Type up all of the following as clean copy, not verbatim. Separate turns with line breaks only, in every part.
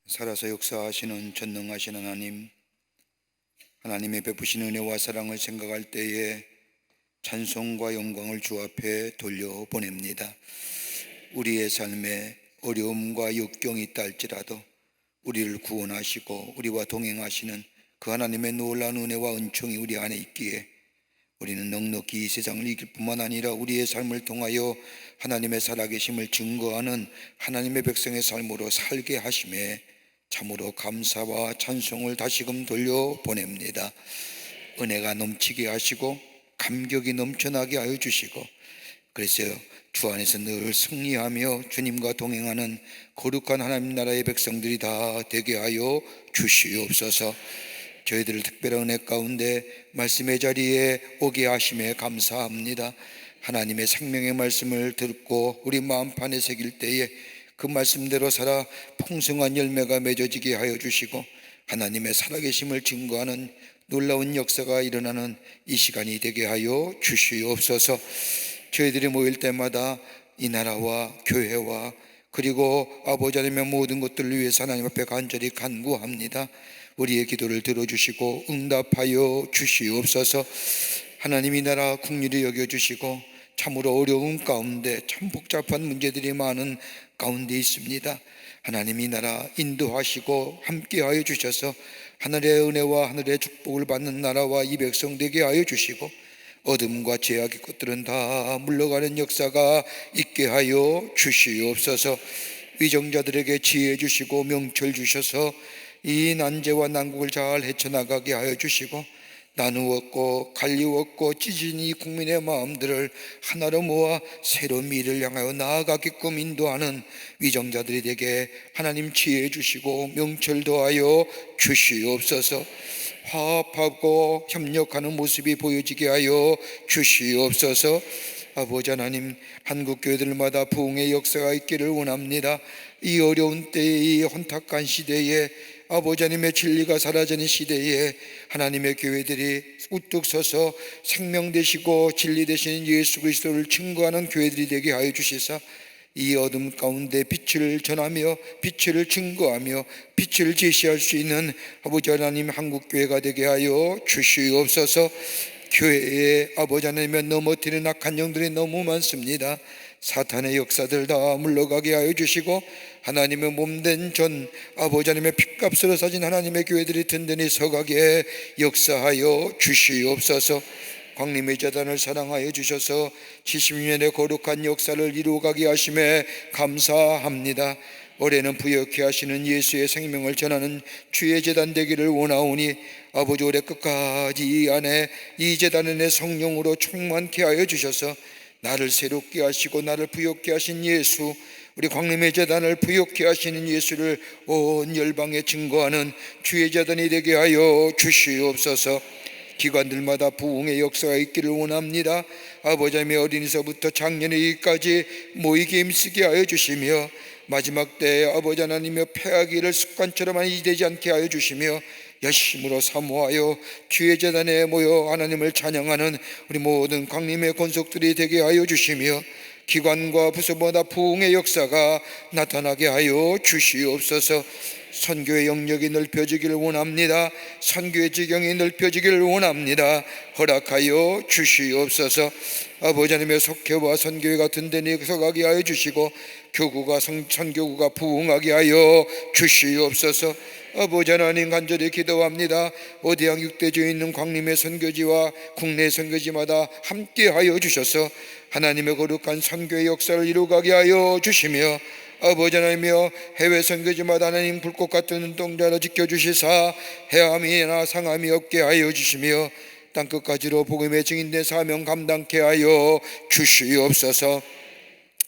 살아서 역사하시는 전능하신 하나님, 하나님의 베푸신 은혜와 사랑을 생각할 때에 찬송과 영광을 주 앞에 돌려보냅니다. 우리의 삶에 어려움과 역경이 있다 할지라도 우리를 구원하시고 우리와 동행하시는 그 하나님의 놀라운 은혜와 은총이 우리 안에 있기에 우리는 넉넉히 이 세상을 이길 뿐만 아니라 우리의 삶을 통하여 하나님의 살아계심을 증거하는 하나님의 백성의 삶으로 살게 하심에 참으로 감사와 찬송을 다시금 돌려보냅니다. 은혜가 넘치게 하시고 감격이 넘쳐나게 하여 주시고, 그래서 주 안에서 늘 승리하며 주님과 동행하는 거룩한 하나님 나라의 백성들이 다 되게 하여 주시옵소서. 저희들을 특별한 은혜 가운데 말씀의 자리에 오게 하심에 감사합니다. 하나님의 생명의 말씀을 듣고 우리 마음판에 새길 때에 그 말씀대로 살아 풍성한 열매가 맺어지게 하여 주시고 하나님의 살아계심을 증거하는 놀라운 역사가 일어나는 이 시간이 되게 하여 주시옵소서. 저희들이 모일 때마다 이 나라와 교회와 그리고 아버지 하나님의 모든 것들을 위해서 하나님 앞에 간절히 간구합니다. 우리의 기도를 들어주시고 응답하여 주시옵소서. 하나님 이 나라 국리를 여겨주시고 참으로 어려운 가운데 참 복잡한 문제들이 많은 가운데 있습니다. 하나님 이 나라 인도하시고 함께하여 주셔서 하늘의 은혜와 하늘의 축복을 받는 나라와 이 백성 되게 하여 주시고 어둠과 죄악의 것들은 다 물러가는 역사가 있게 하여 주시옵소서. 위정자들에게 지혜 주시고 명철 주셔서 이 난제와 난국을 잘 헤쳐나가게 하여 주시고 나누었고 갈리웠고 찢은 이 국민의 마음들을 하나로 모아 새로운 미래를 향하여 나아가게끔 인도하는 위정자들이 되게 하나님 지혜 주시고 명철 더하여 주시옵소서. 화합하고 협력하는 모습이 보여지게 하여 주시옵소서. 아버지 하나님, 한국 교회들마다 부흥의 역사가 있기를 원합니다. 이 어려운 때에, 이 혼탁한 시대에, 아버지 하나님의 진리가 사라지는 시대에 하나님의 교회들이 우뚝 서서 생명 되시고 진리 되시는 예수 그리스도를 증거하는 교회들이 되게 하여 주시사 이 어둠 가운데 빛을 전하며 빛을 증거하며 빛을 제시할 수 있는 아버지 하나님 한국교회가 되게 하여 주시옵소서. 교회에 아버지 하나님의 넘어뜨리는 악한 영들이 너무 많습니다. 사탄의 역사들 다 물러가게 하여 주시고 하나님의 몸된 전 아버지 하나님의 핏값으로 사진 하나님의 교회들이 든든히 서가게 역사하여 주시옵소서. 광림의 재단을 사랑하여 주셔서 70년의 거룩한 역사를 이루어가게 하심에 감사합니다. 올해는 부욕케 하시는 예수의 생명을 전하는 주의 재단 되기를 원하오니 아버지 올해 끝까지 이 안에 이 재단 안에 성령으로 충만케 하여 주셔서 나를 새롭게 하시고 나를 부욕케 하신 예수, 우리 광림의 재단을 부욕케 하시는 예수를 온 열방에 증거하는 주의 재단이 되게 하여 주시옵소서. 기관들마다 부흥의 역사가 있기를 원합니다. 아버지 하나님의 어린이서부터 작년에까지 모이게 힘쓰게 하여 주시며 마지막 때에 아버지 하나님의 패하기를 습관처럼 되지 않게 하여 주시며 열심으로 사모하여 주의 재단에 모여 하나님을 찬양하는 우리 모든 광림의 권속들이 되게 하여 주시며 기관과 부서마다 부흥의 역사가 나타나게 하여 주시옵소서. 선교의 영역이 넓혀지기를 원합니다. 선교의 지경이 넓혀지기를 원합니다. 허락하여 주시옵소서. 아버지 하나님의 속회와 선교회가 든든히 서가게 하여 주시고 교구가 선교구가 부흥하게 하여 주시옵소서. 아버지 하나님 간절히 기도합니다. 어디양 6대주에 있는 광림의 선교지와 국내 선교지마다 함께하여 주셔서 하나님의 거룩한 선교의 역사를 이루어가게 하여 주시며 아버지 하나님이여 해외 선교지마다 하나님 불꽃 같은 눈동자로 지켜주시사 해함이나 상함이 없게 하여 주시며 땅끝까지로 복음의 증인된 사명 감당케 하여 주시옵소서.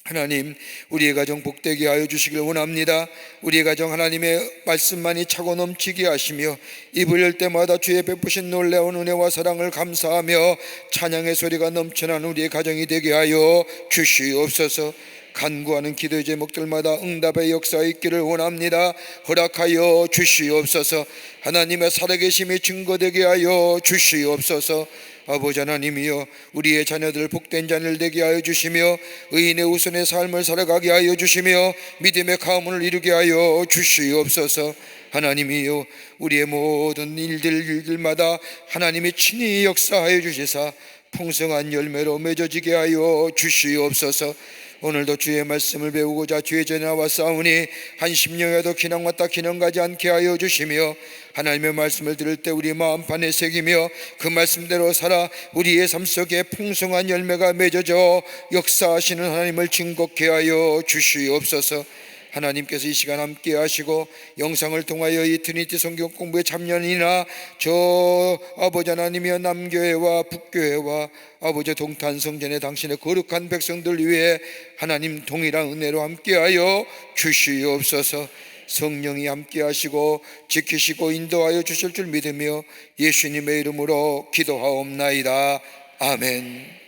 하나님 우리의 가정 복되게 하여 주시길 원합니다. 우리의 가정 하나님의 말씀만이 차고 넘치게 하시며 입을 열 때마다 주의 베푸신 놀라운 은혜와 사랑을 감사하며 찬양의 소리가 넘쳐나는 우리의 가정이 되게 하여 주시옵소서. 간구하는 기도의 제목들마다 응답의 역사가 있기를 원합니다. 허락하여 주시옵소서. 하나님의 살아계심이 증거되게 하여 주시옵소서. 아버지 하나님이여, 우리의 자녀들 복된 자녀를 되게 하여 주시며 의인의 우선의 삶을 살아가게 하여 주시며 믿음의 가문을 이루게 하여 주시옵소서. 하나님이여, 우리의 모든 일들마다 하나님이 친히 역사하여 주시사 풍성한 열매로 맺어지게 하여 주시옵소서. 오늘도 주의 말씀을 배우고자 주의 전에 나왔사오니 한 심령에도 기능 왔다 기능 가지 않게 하여 주시며 하나님의 말씀을 들을 때 우리 마음판에 새기며 그 말씀대로 살아 우리의 삶 속에 풍성한 열매가 맺어져 역사하시는 하나님을 증거케 하여 주시옵소서. 하나님께서 이 시간 함께 하시고 영상을 통하여 이 트니티 성경 공부에 참여하니나 저 아버지 하나님이여, 남교회와 북교회와 아버지 동탄 성전에 당신의 거룩한 백성들 위해 하나님 동일한 은혜로 함께하여 주시옵소서. 성령이 함께 하시고 지키시고 인도하여 주실 줄 믿으며 예수님의 이름으로 기도하옵나이다. 아멘.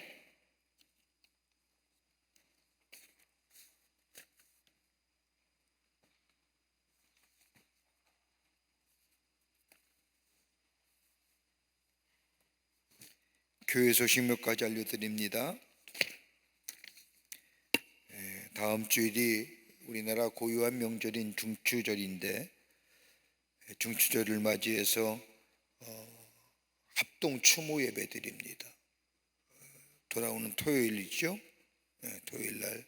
교회 소식 몇 가지 알려드립니다. 다음 주일이 우리나라 고유한 명절인 중추절인데 중추절을 맞이해서 합동 추모 예배 드립니다. 돌아오는 토요일이죠. 토요일날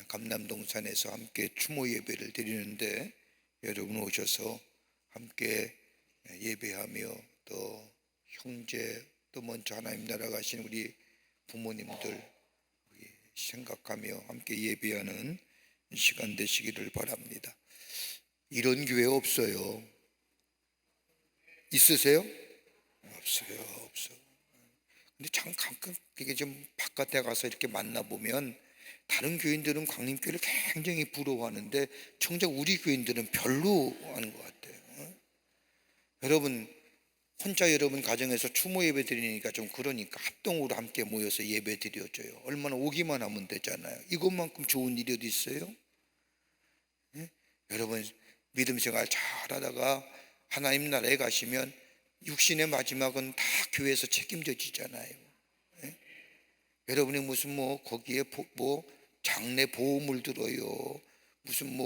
감남동산에서 함께 추모 예배를 드리는데 여러분 오셔서 함께 예배하며 또 형제 또 먼저 하나님 나라 가신 우리 부모님들 생각하며 함께 예배하는 시간 되시기를 바랍니다. 이런 교회 없어요. 있으세요? 없어요. 근데 참 가끔 이게 좀 바깥에 가서 이렇게 만나보면 다른 교인들은 광림교회를 굉장히 부러워하는데 정작 우리 교인들은 별로 하는 것 같아요. 여러분 혼자 여러분 가정에서 추모 예배 드리니까 좀 그러니까 합동으로 함께 모여서 예배 드려줘요. 얼마나 오기만 하면 되잖아요. 이것만큼 좋은 일이 어디 있어요? 여러분 믿음 생활 잘 하다가 하나님 나라에 가시면 육신의 마지막은 다 교회에서 책임져지잖아요. 여러분이 무슨 거기에 장례 보험을 들어요, 무슨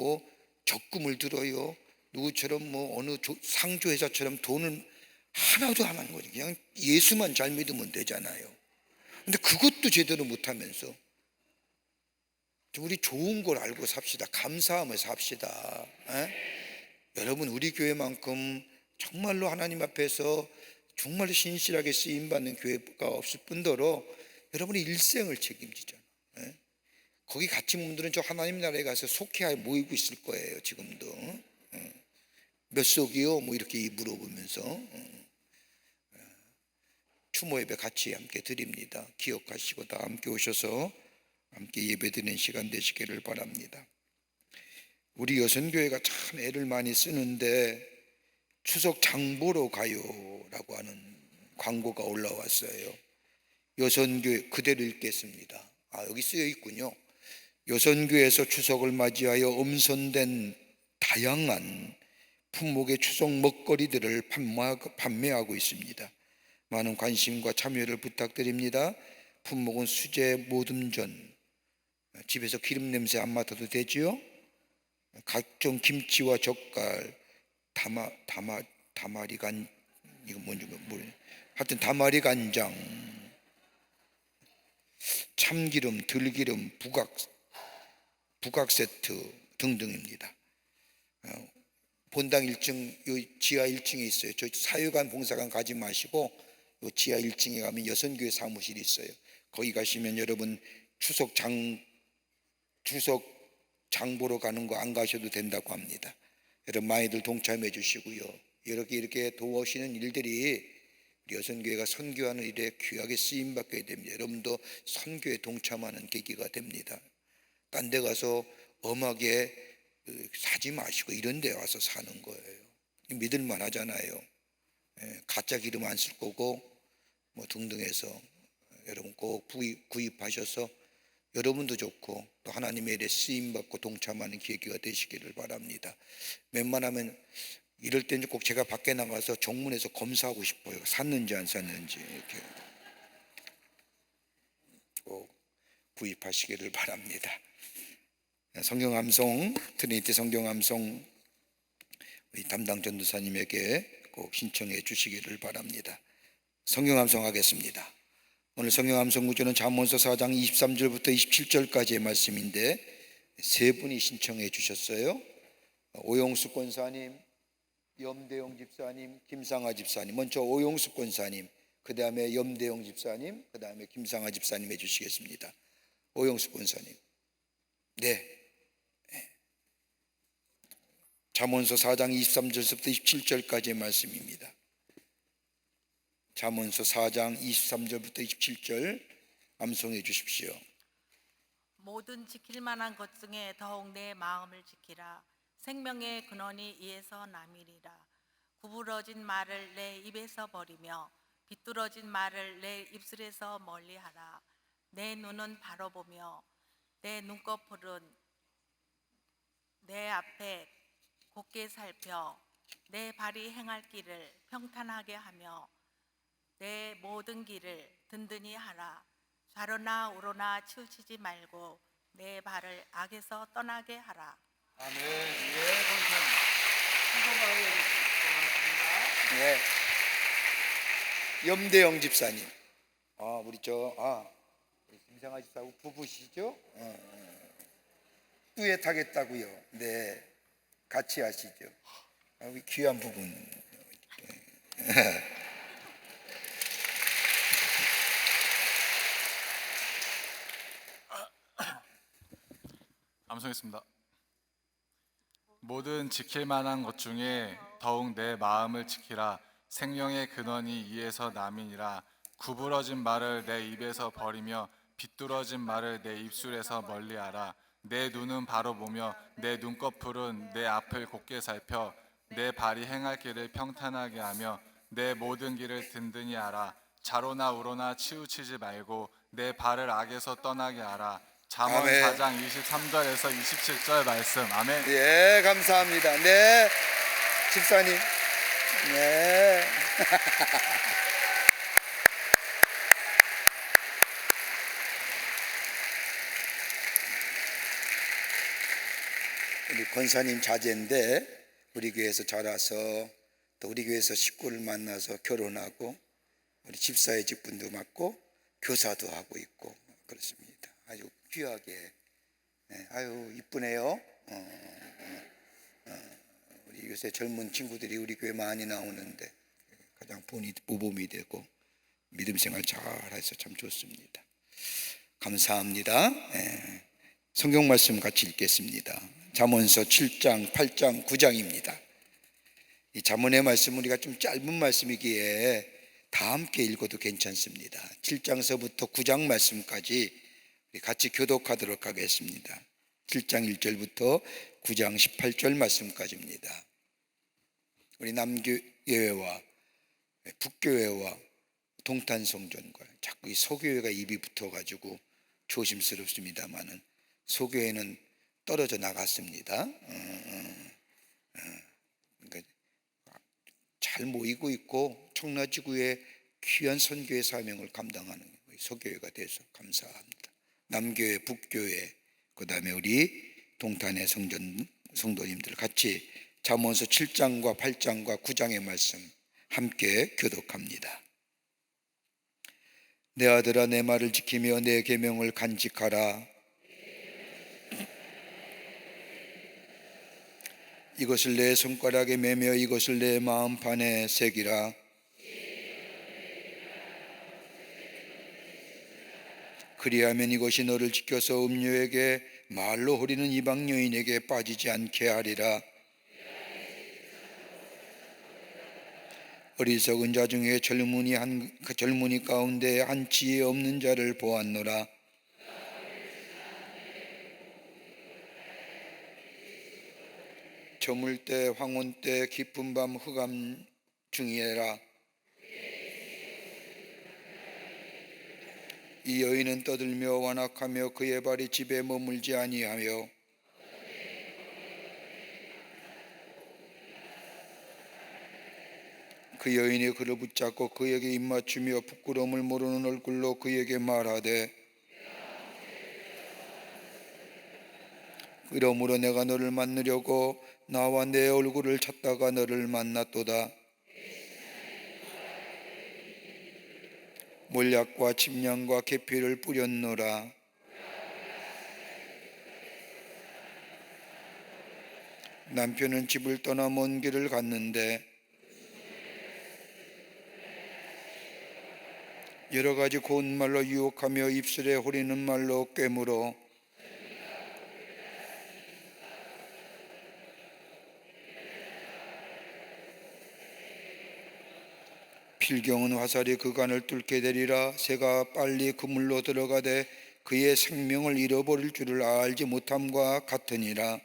적금을 들어요, 누구처럼 어느 상조회사처럼 돈을 하나도 안 하는 거지. 그냥 예수만 잘 믿으면 되잖아요. 근데 그것도 제대로 못하면서 우리 좋은 걸 알고 삽시다. 감사하면서 삽시다. 여러분 우리 교회만큼 정말로 하나님 앞에서 정말로 신실하게 쓰임받는 교회가 없을 뿐더러 여러분의 일생을 책임지잖아요. 거기 같이 온 분들은 저 하나님 나라에 가서 속회하에 모이고 있을 거예요. 지금도. 몇 속이요? 이렇게 물어보면서 추모 예배 같이 함께 드립니다. 기억하시고 다 함께 오셔서 함께 예배드리는 시간 되시기를 바랍니다. 우리 여선교회가 참 애를 많이 쓰는데 추석 장보러 가요라고 하는 광고가 올라왔어요. 여선교회 그대로 읽겠습니다. 여기 쓰여 있군요. 여선교회에서 추석을 맞이하여 엄선된 다양한 품목의 추석 먹거리들을 판매하고 있습니다. 많은 관심과 참여를 부탁드립니다. 품목은 수제 모듬전, 집에서 기름 냄새 안 맡아도 되지요? 각종 김치와 젓갈, 다마리 간, 이거 뭔지 모르겠어요. 하여튼 다마리 간장, 참기름, 들기름, 부각 세트 등등입니다. 본당 1층, 지하 1층에 있어요. 저 사회관 봉사관 가지 마시고 지하 1층에 가면 여선교회 사무실이 있어요. 거기 가시면 여러분 추석 장 보러 가는 거 안 가셔도 된다고 합니다. 여러분 많이들 동참해 주시고요. 이렇게 도와주시는 일들이 우리 여선교회가 선교하는 일에 귀하게 쓰임받게 됩니다. 여러분도 선교에 동참하는 계기가 됩니다. 딴 데 가서 엄하게 사지 마시고 이런 데 와서 사는 거예요. 믿을만 하잖아요. 가짜 기름 안 쓸 거고 등등 해서 여러분 꼭 구입하셔서 여러분도 좋고 또 하나님의 일에 쓰임받고 동참하는 계기가 되시기를 바랍니다. 웬만하면 이럴 때는 꼭 제가 밖에 나가서 정문에서 검사하고 싶어요. 샀는지 안 샀는지 이렇게. 꼭 구입하시기를 바랍니다. 성경 암송, 트리니티 성경 암송 우리 담당 전도사님에게 꼭 신청해 주시기를 바랍니다. 성경 암송하겠습니다. 오늘 성경 암송 구절은 잠언서 4장 23절부터 27절까지의 말씀인데 세 분이 신청해 주셨어요. 오용수 권사님, 염대영 집사님, 김상아 집사님. 먼저 오용수 권사님, 그 다음에 염대영 집사님, 그 다음에 김상아 집사님 해주시겠습니다. 오용수 권사님. 네. 잠언서 4장 23절부터 27절까지의 말씀입니다. 잠언서 4장 23절부터 27절 암송해 주십시오.
모든 지킬 만한 것 중에 더욱 내 마음을 지키라. 생명의 근원이 이에서 남이리라. 구부러진 말을 내 입에서 버리며 비뚤어진 말을 내 입술에서 멀리하라. 내 눈은 바로 보며 내 눈꺼풀은 내 앞에 곧게 살펴 내 발이 행할 길을 평탄하게 하며 내 모든 길을 든든히 하라. 좌로나 우로나 치우치지 말고 내 발을 악에서 떠나게 하라.
아멘. 예, 권사님. 네. 염대영 집사님. 우리 김상아 집사하고 부부시죠? 듀엣하겠다고요. 네, 같이 하시죠. 우리 귀한 부분.
암송했습니다. 모든 지킬 만한 것 중에 더욱 내 마음을 지키라. 생명의 근원이 이에서 남이니라. 구부러진 말을 내 입에서 버리며 비뚤어진 말을 내 입술에서 멀리하라. 내 눈은 바로 보며 내 눈꺼풀은 내 앞을 곧게 살펴 내 발이 행할 길을 평탄하게 하며 내 모든 길을 든든히 하라. 좌로나 우로나 치우치지 말고 내 발을 악에서 떠나게 하라. 잠언
아멘.
4장 23절에서 27절 말씀. 아멘.
예, 감사합니다. 네, 집사님. 네. 우리 권사님 자제인데 우리 교회에서 자라서 또 우리 교회에서 식구를 만나서 결혼하고 우리 집사의 직분도 맡고 교사도 하고 있고 그렇습니다. 아주 귀하게. 네, 아유 이쁘네요. 우리 요새 젊은 친구들이 우리 교회 많이 나오는데 가장 모범이 되고 믿음 생활 잘해서 참 좋습니다. 감사합니다. 네. 성경 말씀 같이 읽겠습니다. 잠언서 7장, 8장, 9장입니다. 이 잠언의 말씀 우리가 좀 짧은 말씀이기에 다 함께 읽어도 괜찮습니다. 7장서부터 9장 말씀까지 같이 교독하도록 하겠습니다. 7장 1절부터 9장 18절 말씀까지입니다. 우리 남교회와 북교회와 동탄성전과 자꾸 이 소교회가 입이 붙어가지고 조심스럽습니다만은 소교회는 떨어져 나갔습니다. 그러니까 잘 모이고 있고 청라지구의 귀한 선교의 사명을 감당하는 소교회가 돼서 감사합니다. 남교회, 북교회, 그 다음에 우리 동탄의 성도님들 같이 잠언서 7장과 8장과 9장의 말씀 함께 교독합니다. 내 아들아 내 말을 지키며 내 계명을 간직하라. 이것을 내 손가락에 매며 이것을 내 마음판에 새기라. 그리하면 이것이 너를 지켜서 음료에게 말로 호리는 이방 여인에게 빠지지 않게 하리라. 어리석은 자 중에 젊은이 가운데 한 지혜 없는 자를 보았노라. 저물 때 황혼 때 깊은 밤 흑암 중이라. 이 여인은 떠들며 완악하며 그의 발이 집에 머물지 아니하며 그 여인이 그를 붙잡고 그에게 입맞추며 부끄러움을 모르는 얼굴로 그에게 말하되 그러므로 내가 너를 만나려고 나와 내 얼굴을 찾다가 너를 만났도다. 몰약과 침량과 계피를 뿌렸노라. 남편은 집을 떠나 먼 길을 갔는데 여러 가지 고운 말로 유혹하며 입술에 호리는 말로 꿰물어 필경은 화살이 그 간을 뚫게 되리라. 새가 빨리 그물로 들어가되 그의 생명을 잃어버릴 줄을 알지 못함과 같으니라.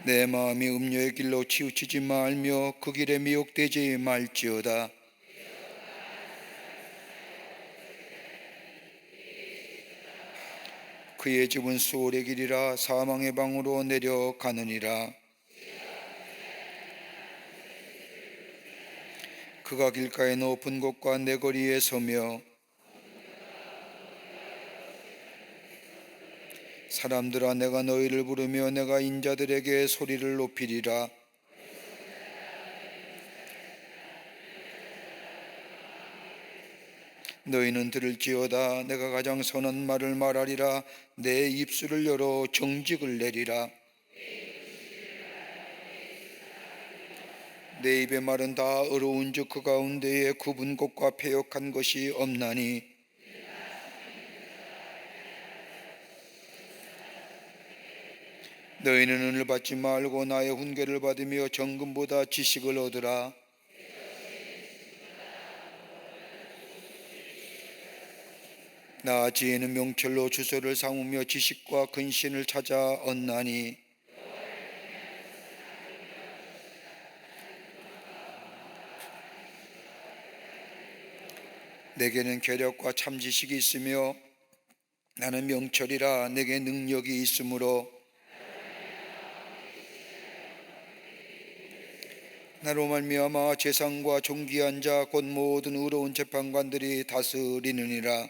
내 마음이 음료의 길로 치우치지 말며 그 길에 미혹되지 말지어다. 그의 집은 수월의 길이라 사망의 방으로 내려가느니라. 그가 길가의 높은 곳과 내 거리에 서며 사람들아 내가 너희를 부르며 내가 인자들에게 소리를 높이리라. 너희는 들을지어다. 내가 가장 선한 말을 말하리라. 내 입술을 열어 정직을 내리라. 내 입의 말은 다 어려운즉 그 가운데에 굽은 것과 패역한 것이 없나니 너희는 은을 받지 말고 나의 훈계를 받으며 정금보다 지식을 얻으라. 나 지혜는 명철로 주소를 삼으며 지식과 근신을 찾아 얻나니 내게는 계략과 참 지식이 있으며 나는 명철이라 내게 능력이 있으므로 나로 말미암아 재상과 존귀한 자 곧 모든 의로운 재판관들이 다스리느니라.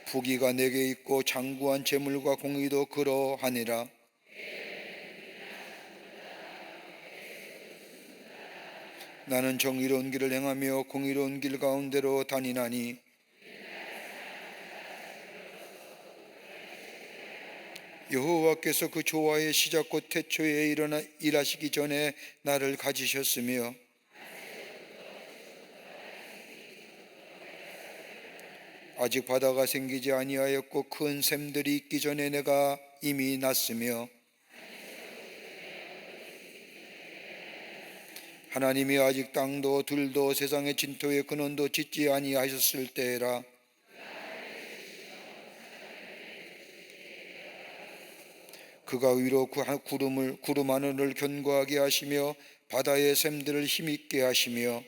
부귀가 내게 있고 장구한 재물과 공의도 그러하니라. 나는 정의로운 길을 행하며 공의로운 길 가운데로 다니나니 여호와께서 그 조화의 시작 곧 태초에 일하시기 전에 나를 가지셨으며 아직 바다가 생기지 아니하였고 큰 샘들이 있기 전에 내가 이미 났으며 하나님이 아직 땅도 들도 세상의 진토의 근원도 짓지 아니하셨을 때라. 그가 위로 구름 하늘을 견고하게 하시며 바다의 샘들을 힘있게 하시며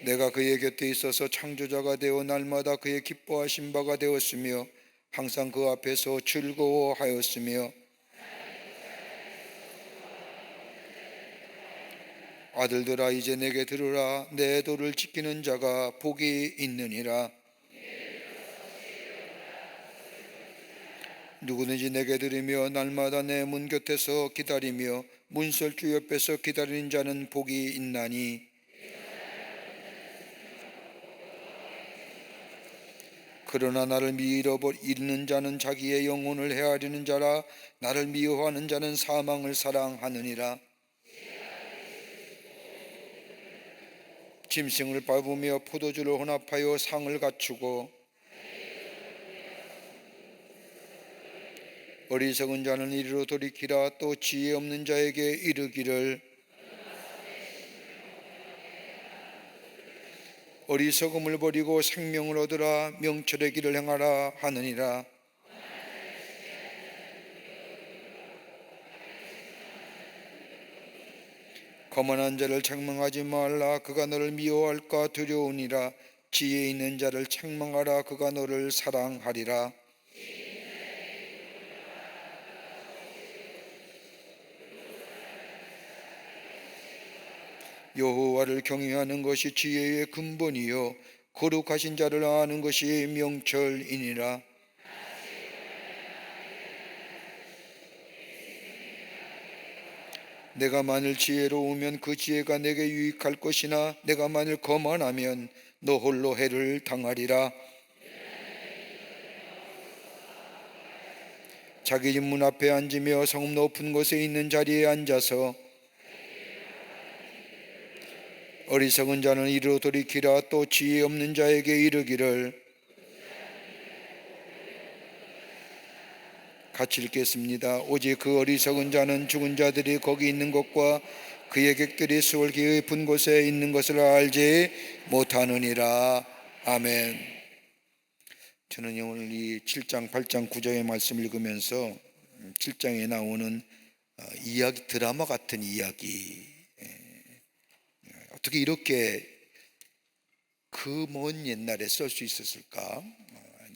내가 그의 곁에 있어서 창조자가 되어 날마다 그의 기뻐하신 바가 되었으며 항상 그 앞에서 즐거워하였으며 아들들아 이제 내게 들으라. 내 도를 지키는 자가 복이 있느니라. 누구든지 내게 들으며 날마다 내 문 곁에서 기다리며 문설주 옆에서 기다리는 자는 복이 있나니 그러나 나를 잃는 자는 자기의 영혼을 헤아리는 자라. 나를 미워하는 자는 사망을 사랑하느니라. 짐승을 밟으며 포도주를 혼합하여 상을 갖추고 어리석은 자는 이리로 돌이키라. 또 지혜 없는 자에게 이르기를 어리석음을 버리고 생명을 얻으라. 명철의 길을 행하라 하느니라. 거만한 자를 책망하지 말라. 그가 너를 미워할까 두려우니라. 지혜 있는 자를 책망하라. 그가 너를 사랑하리라. 여호와를 경외하는 것이 지혜의 근본이요 거룩하신 자를 아는 것이 명철이니라. 내가 만일 지혜로우면 그 지혜가 내게 유익할 것이나 내가 만일 거만하면 너 홀로 해를 당하리라. 자기 집 문 앞에 앉으며 성읍 높은 곳에 있는 자리에 앉아서 어리석은 자는 이리로 돌이키라. 또 지혜 없는 자에게 이르기를. 같이 읽겠습니다. 오직 그 어리석은 자는 죽은 자들이 거기 있는 것과 그의 객들이 수월기의 깊은 곳에 있는 것을 알지 못하느니라. 아멘. 저는 오늘 이 7장, 8장, 9장의 말씀을 읽으면서 7장에 나오는 이야기, 드라마 같은 이야기, 어떻게 이렇게 그 먼 옛날에 쓸 수 있었을까?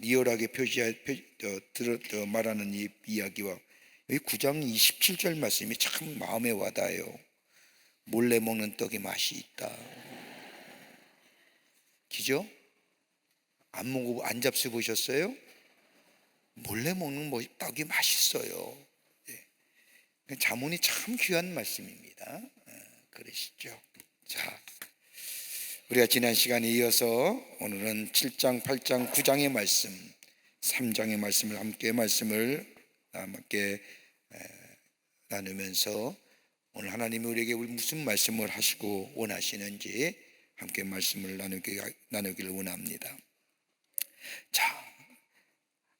리얼하게 말하는 이 이야기와 여기 9장 27절 말씀이 참 마음에 와닿아요. 몰래 먹는 떡의 맛이 있다. 기죠? 안 잡숴 보셨어요? 몰래 먹는 떡이 맛있어요. 자문이 참 귀한 말씀입니다. 그러시죠? 자, 우리가 지난 시간에 이어서 오늘은 7장, 8장, 9장의 말씀, 3장의 말씀을 함께 나누면서 오늘 하나님이 우리에게 무슨 말씀을 하시고 원하시는지 함께 말씀을 나누기를 원합니다. 자,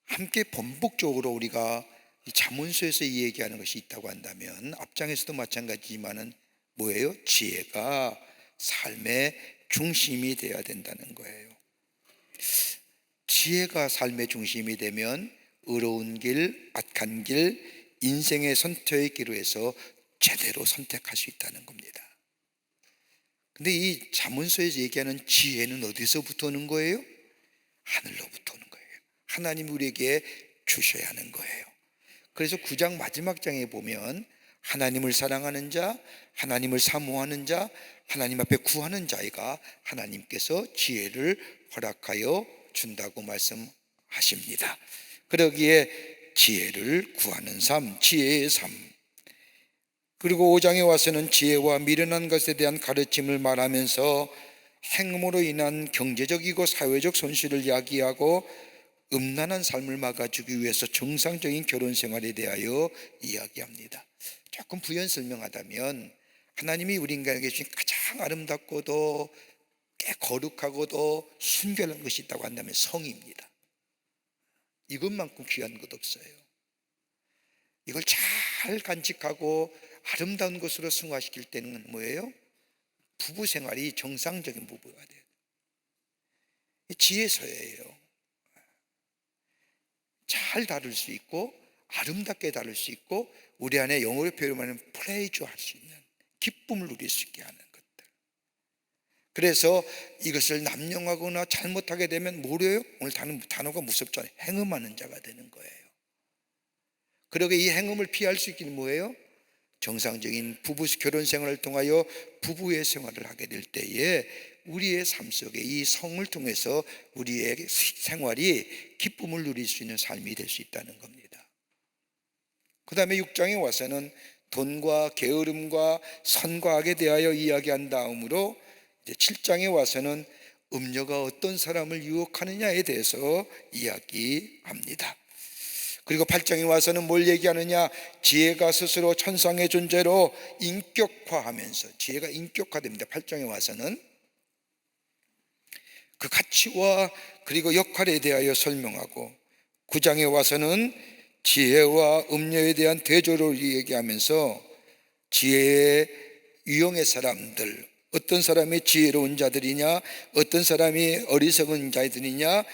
함께 번복적으로 우리가 이 잠언서에서 이 얘기하는 것이 있다고 한다면 앞장에서도 마찬가지지만은 뭐예요? 지혜가 삶의 중심이 되어야 된다는 거예요. 지혜가 삶의 중심이 되면 의로운 길, 악한 길, 인생의 선택의 기로에서 제대로 선택할 수 있다는 겁니다. 근데 이 잠언서에서 얘기하는 지혜는 어디서부터 오는 거예요? 하늘로부터 오는 거예요. 하나님이 우리에게 주셔야 하는 거예요. 그래서 9장 마지막 장에 보면 하나님을 사랑하는 자, 하나님을 사모하는 자, 하나님 앞에 구하는 자가 하나님께서 지혜를 허락하여 준다고 말씀하십니다. 그러기에 지혜를 구하는 삶, 지혜의 삶. 그리고 5장에 와서는 지혜와 미련한 것에 대한 가르침을 말하면서 행음으로 인한 경제적이고 사회적 손실을 야기하고 음란한 삶을 막아주기 위해서 정상적인 결혼 생활에 대하여 이야기합니다. 조금 부연 설명하자면 하나님이 우리 인간에게 주신 가장 아름답고도 꽤 거룩하고도 순결한 것이 있다고 한다면 성입니다. 이것만큼 귀한 것 없어요. 이걸 잘 간직하고 아름다운 것으로 승화시킬 때는 뭐예요? 부부 생활이 정상적인 부부가 돼요. 지혜서예요. 잘 다룰 수 있고 아름답게 다룰 수 있고 우리 안에 영어로 표현하면 플레이주 할 수 있는 기쁨을 누릴 수 있게 하는 것들. 그래서 이것을 남용하거나 잘못하게 되면 뭐래요? 오늘 단어가 무섭잖아요. 행음하는 자가 되는 거예요. 그러게 이 행음을 피할 수 있기는 뭐예요? 정상적인 부부 결혼 생활을 통하여 부부의 생활을 하게 될 때에 우리의 삶 속에 이 성을 통해서 우리의 생활이 기쁨을 누릴 수 있는 삶이 될 수 있다는 겁니다. 그 다음에 6장에 와서는 돈과 게으름과 선과 악에 대하여 이야기한 다음으로 이제 7장에 와서는 음료가 어떤 사람을 유혹하느냐에 대해서 이야기합니다. 그리고 8장에 와서는 뭘 얘기하느냐? 지혜가 스스로 천상의 존재로 인격화하면서 지혜가 인격화됩니다. 8장에 와서는 그 가치와 그리고 역할에 대하여 설명하고 9장에 와서는 지혜와 음료에 대한 대조를 얘기하면서 지혜의 유형의 사람들, 어떤 사람이 지혜로운 자들이냐, 어떤 사람이 어리석은 자들이냐,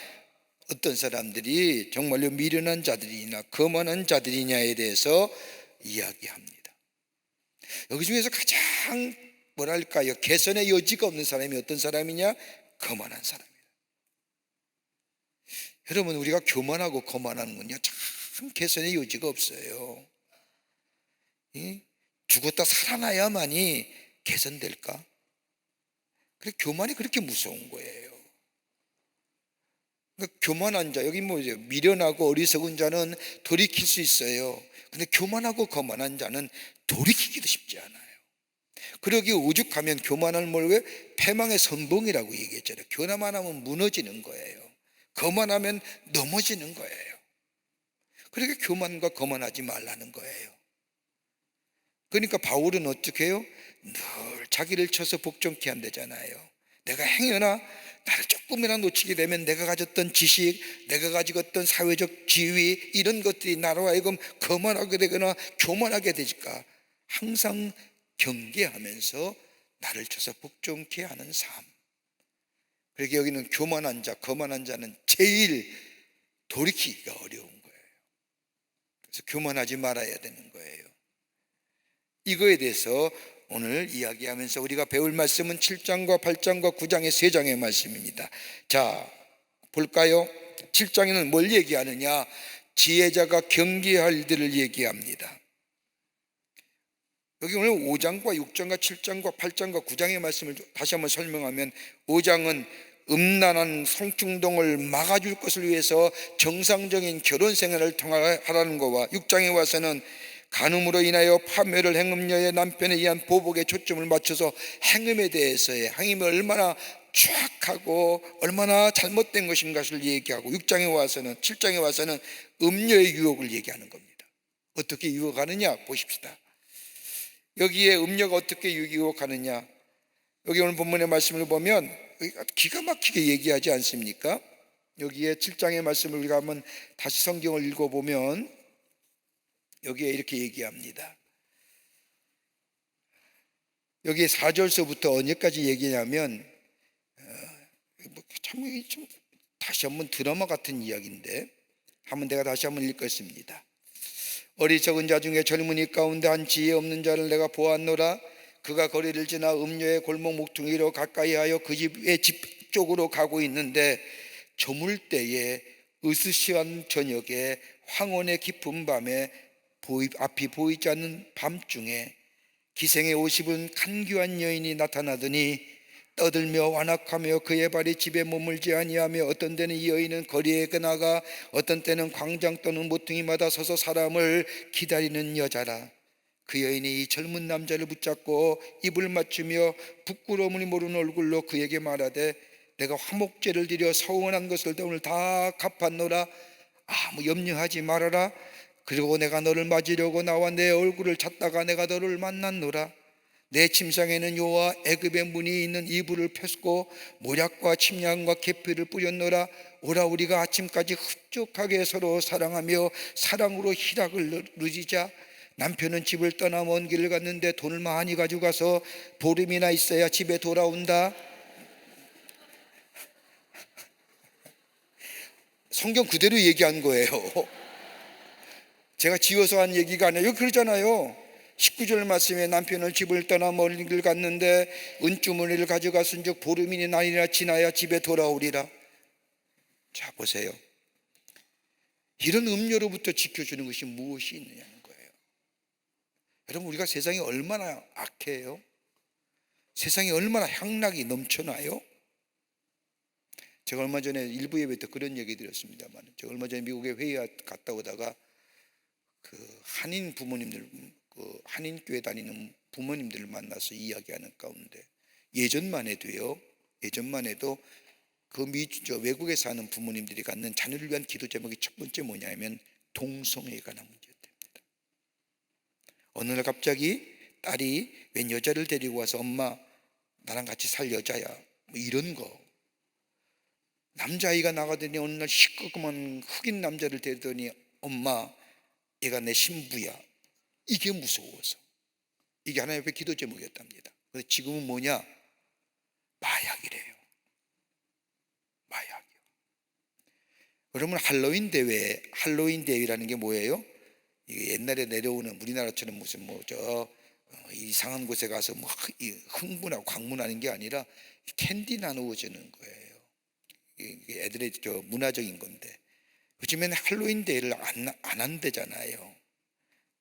어떤 사람들이 정말로 미련한 자들이냐 거만한 자들이냐에 대해서 이야기합니다. 여기 중에서 가장 뭐랄까요, 개선의 여지가 없는 사람이 어떤 사람이냐? 거만한 사람이에요. 여러분, 우리가 교만하고 거만한 건요 참 개선의 여지가 없어요. 죽었다 살아나야만이 개선될까? 그래, 교만이 그렇게 무서운 거예요. 그러니까 교만한 자, 여기 뭐죠? 미련하고 어리석은 자는 돌이킬 수 있어요. 근데 교만하고 거만한 자는 돌이키기도 쉽지 않아요. 그러기 오죽하면 교만을 왜 패망의 선봉이라고 얘기했잖아요. 교만하면 무너지는 거예요. 거만하면 넘어지는 거예요. 그러니까 교만과 거만하지 말라는 거예요. 그러니까 바울은 어떻게 해요? 늘 자기를 쳐서 복종케 한다잖아요. 내가 행여나 나를 조금이나 놓치게 되면 내가 가졌던 지식, 내가 가지고 있던 사회적 지위, 이런 것들이 나로 하여금 거만하게 되거나 교만하게 되니까 항상 경계하면서 나를 쳐서 복종케 하는 삶. 그러니까 여기는 교만한 자, 거만한 자는 제일 돌이키기가 어려운 거예요. 그래서 교만하지 말아야 되는 거예요. 이거에 대해서 오늘 이야기하면서 우리가 배울 말씀은 7장과 8장과 9장의 3장의 말씀입니다. 자, 볼까요? 7장에는 뭘 얘기하느냐? 지혜자가 경계할 일들을 얘기합니다. 여기 오늘 5장과 6장과 7장과 8장과 9장의 말씀을 다시 한번 설명하면, 5장은 음란한 성충동을 막아줄 것을 위해서 정상적인 결혼 생활을 통하라는 것과, 6장에 와서는 간음으로 인하여 파멸을 행음녀의 남편에 의한 보복에 초점을 맞춰서 행음에 대해서의 행음이 얼마나 추악하고 얼마나 잘못된 것인가를 얘기하고, 6장에 와서는 7장에 와서는 음녀의 유혹을 얘기하는 겁니다. 어떻게 유혹하느냐 보십시다. 여기에 음녀가 어떻게 유혹하느냐, 여기 오늘 본문의 말씀을 보면 기가 막히게 얘기하지 않습니까? 여기에 7장의 말씀을 우리가 한번 다시 성경을 읽어보면 여기에 이렇게 얘기합니다. 여기에 4절서부터 언제까지 얘기냐면, 참 다시 한번 드라마 같은 이야기인데 내가 다시 한번 읽겠습니다. 어리석은 자 중에 젊은이 가운데 한 지혜 없는 자를 내가 보았노라. 그가 거리를 지나 음녀의 골목 목퉁이로 가까이하여 그 집의 집 쪽으로 가고 있는데, 저물 때에 으스시한 저녁에 황혼의 깊은 밤에 앞이 보이지 않는 밤중에 기생의 옷 입은 간교한 여인이 나타나더니 떠들며 완악하며 그의 발이 집에 머물지 아니하며, 어떤 때는 이 여인은 거리에 나가 어떤 때는 광장 또는 모퉁이마다 서서 사람을 기다리는 여자라. 그 여인이 이 젊은 남자를 붙잡고 입을 맞추며 부끄러움을 모르는 얼굴로 그에게 말하되, 내가 화목제를 드려 서운한 것을 오늘 다 갚았노라. 아무 염려하지 말아라. 그리고 내가 너를 맞으려고 나와 내 얼굴을 찾다가 내가 너를 만났노라. 내 침상에는 요와 애굽의 문이 있는 이불을 폈고 모략과 침향과 계피를 뿌렸노라. 오라, 우리가 아침까지 흡족하게 서로 사랑하며 사랑으로 희락을 누리자. 남편은 집을 떠나 먼 길을 갔는데 돈을 많이 가져가서 보름이나 있어야 집에 돌아온다. 성경 그대로 얘기한 거예요. 제가 지어서 한 얘기가 아니라 여기 그러잖아요. 19절 말씀에 남편은 집을 떠나 멀리 길 갔는데 은주머니를 가져갔은즉 보름이니 날이나 지나야 집에 돌아오리라. 자, 보세요. 이런 음료로부터 지켜주는 것이 무엇이 있느냐는 거예요. 여러분, 우리가 세상이 얼마나 악해요? 세상이 얼마나 향락이 넘쳐나요? 제가 얼마 전에 일부 예배 때 그런 얘기 드렸습니다만, 제가 얼마 전에 미국에 회의 갔다 오다가 그 한인 부모님들, 그 한인교회 다니는 부모님들을 만나서 이야기하는 가운데, 예전만 해도 그 외국에 사는 부모님들이 갖는 자녀를 위한 기도 제목이 첫 번째 뭐냐면 동성애에 관한 문제였답니다. 어느 날 갑자기 딸이 웬 여자를 데리고 와서 엄마 나랑 같이 살 여자야, 뭐 이런 거. 남자아이가 나가더니 어느 날 시끄럽고만 흑인 남자를 데리더니 엄마 얘가 내 신부야. 이게 무서워서. 이게 하나님 앞에 기도 제목이었답니다. 그래서 지금은 뭐냐? 마약이래요. 마약이요. 여러분, 할로윈 대회라는 게 뭐예요? 이게 옛날에 내려오는, 우리나라처럼 무슨 이상한 곳에 가서 흥분하고 광문하는 게 아니라 캔디 나누어주는 거예요. 이게 애들의 문화적인 건데, 요즘에는 할로윈 데이를 안 한대잖아요.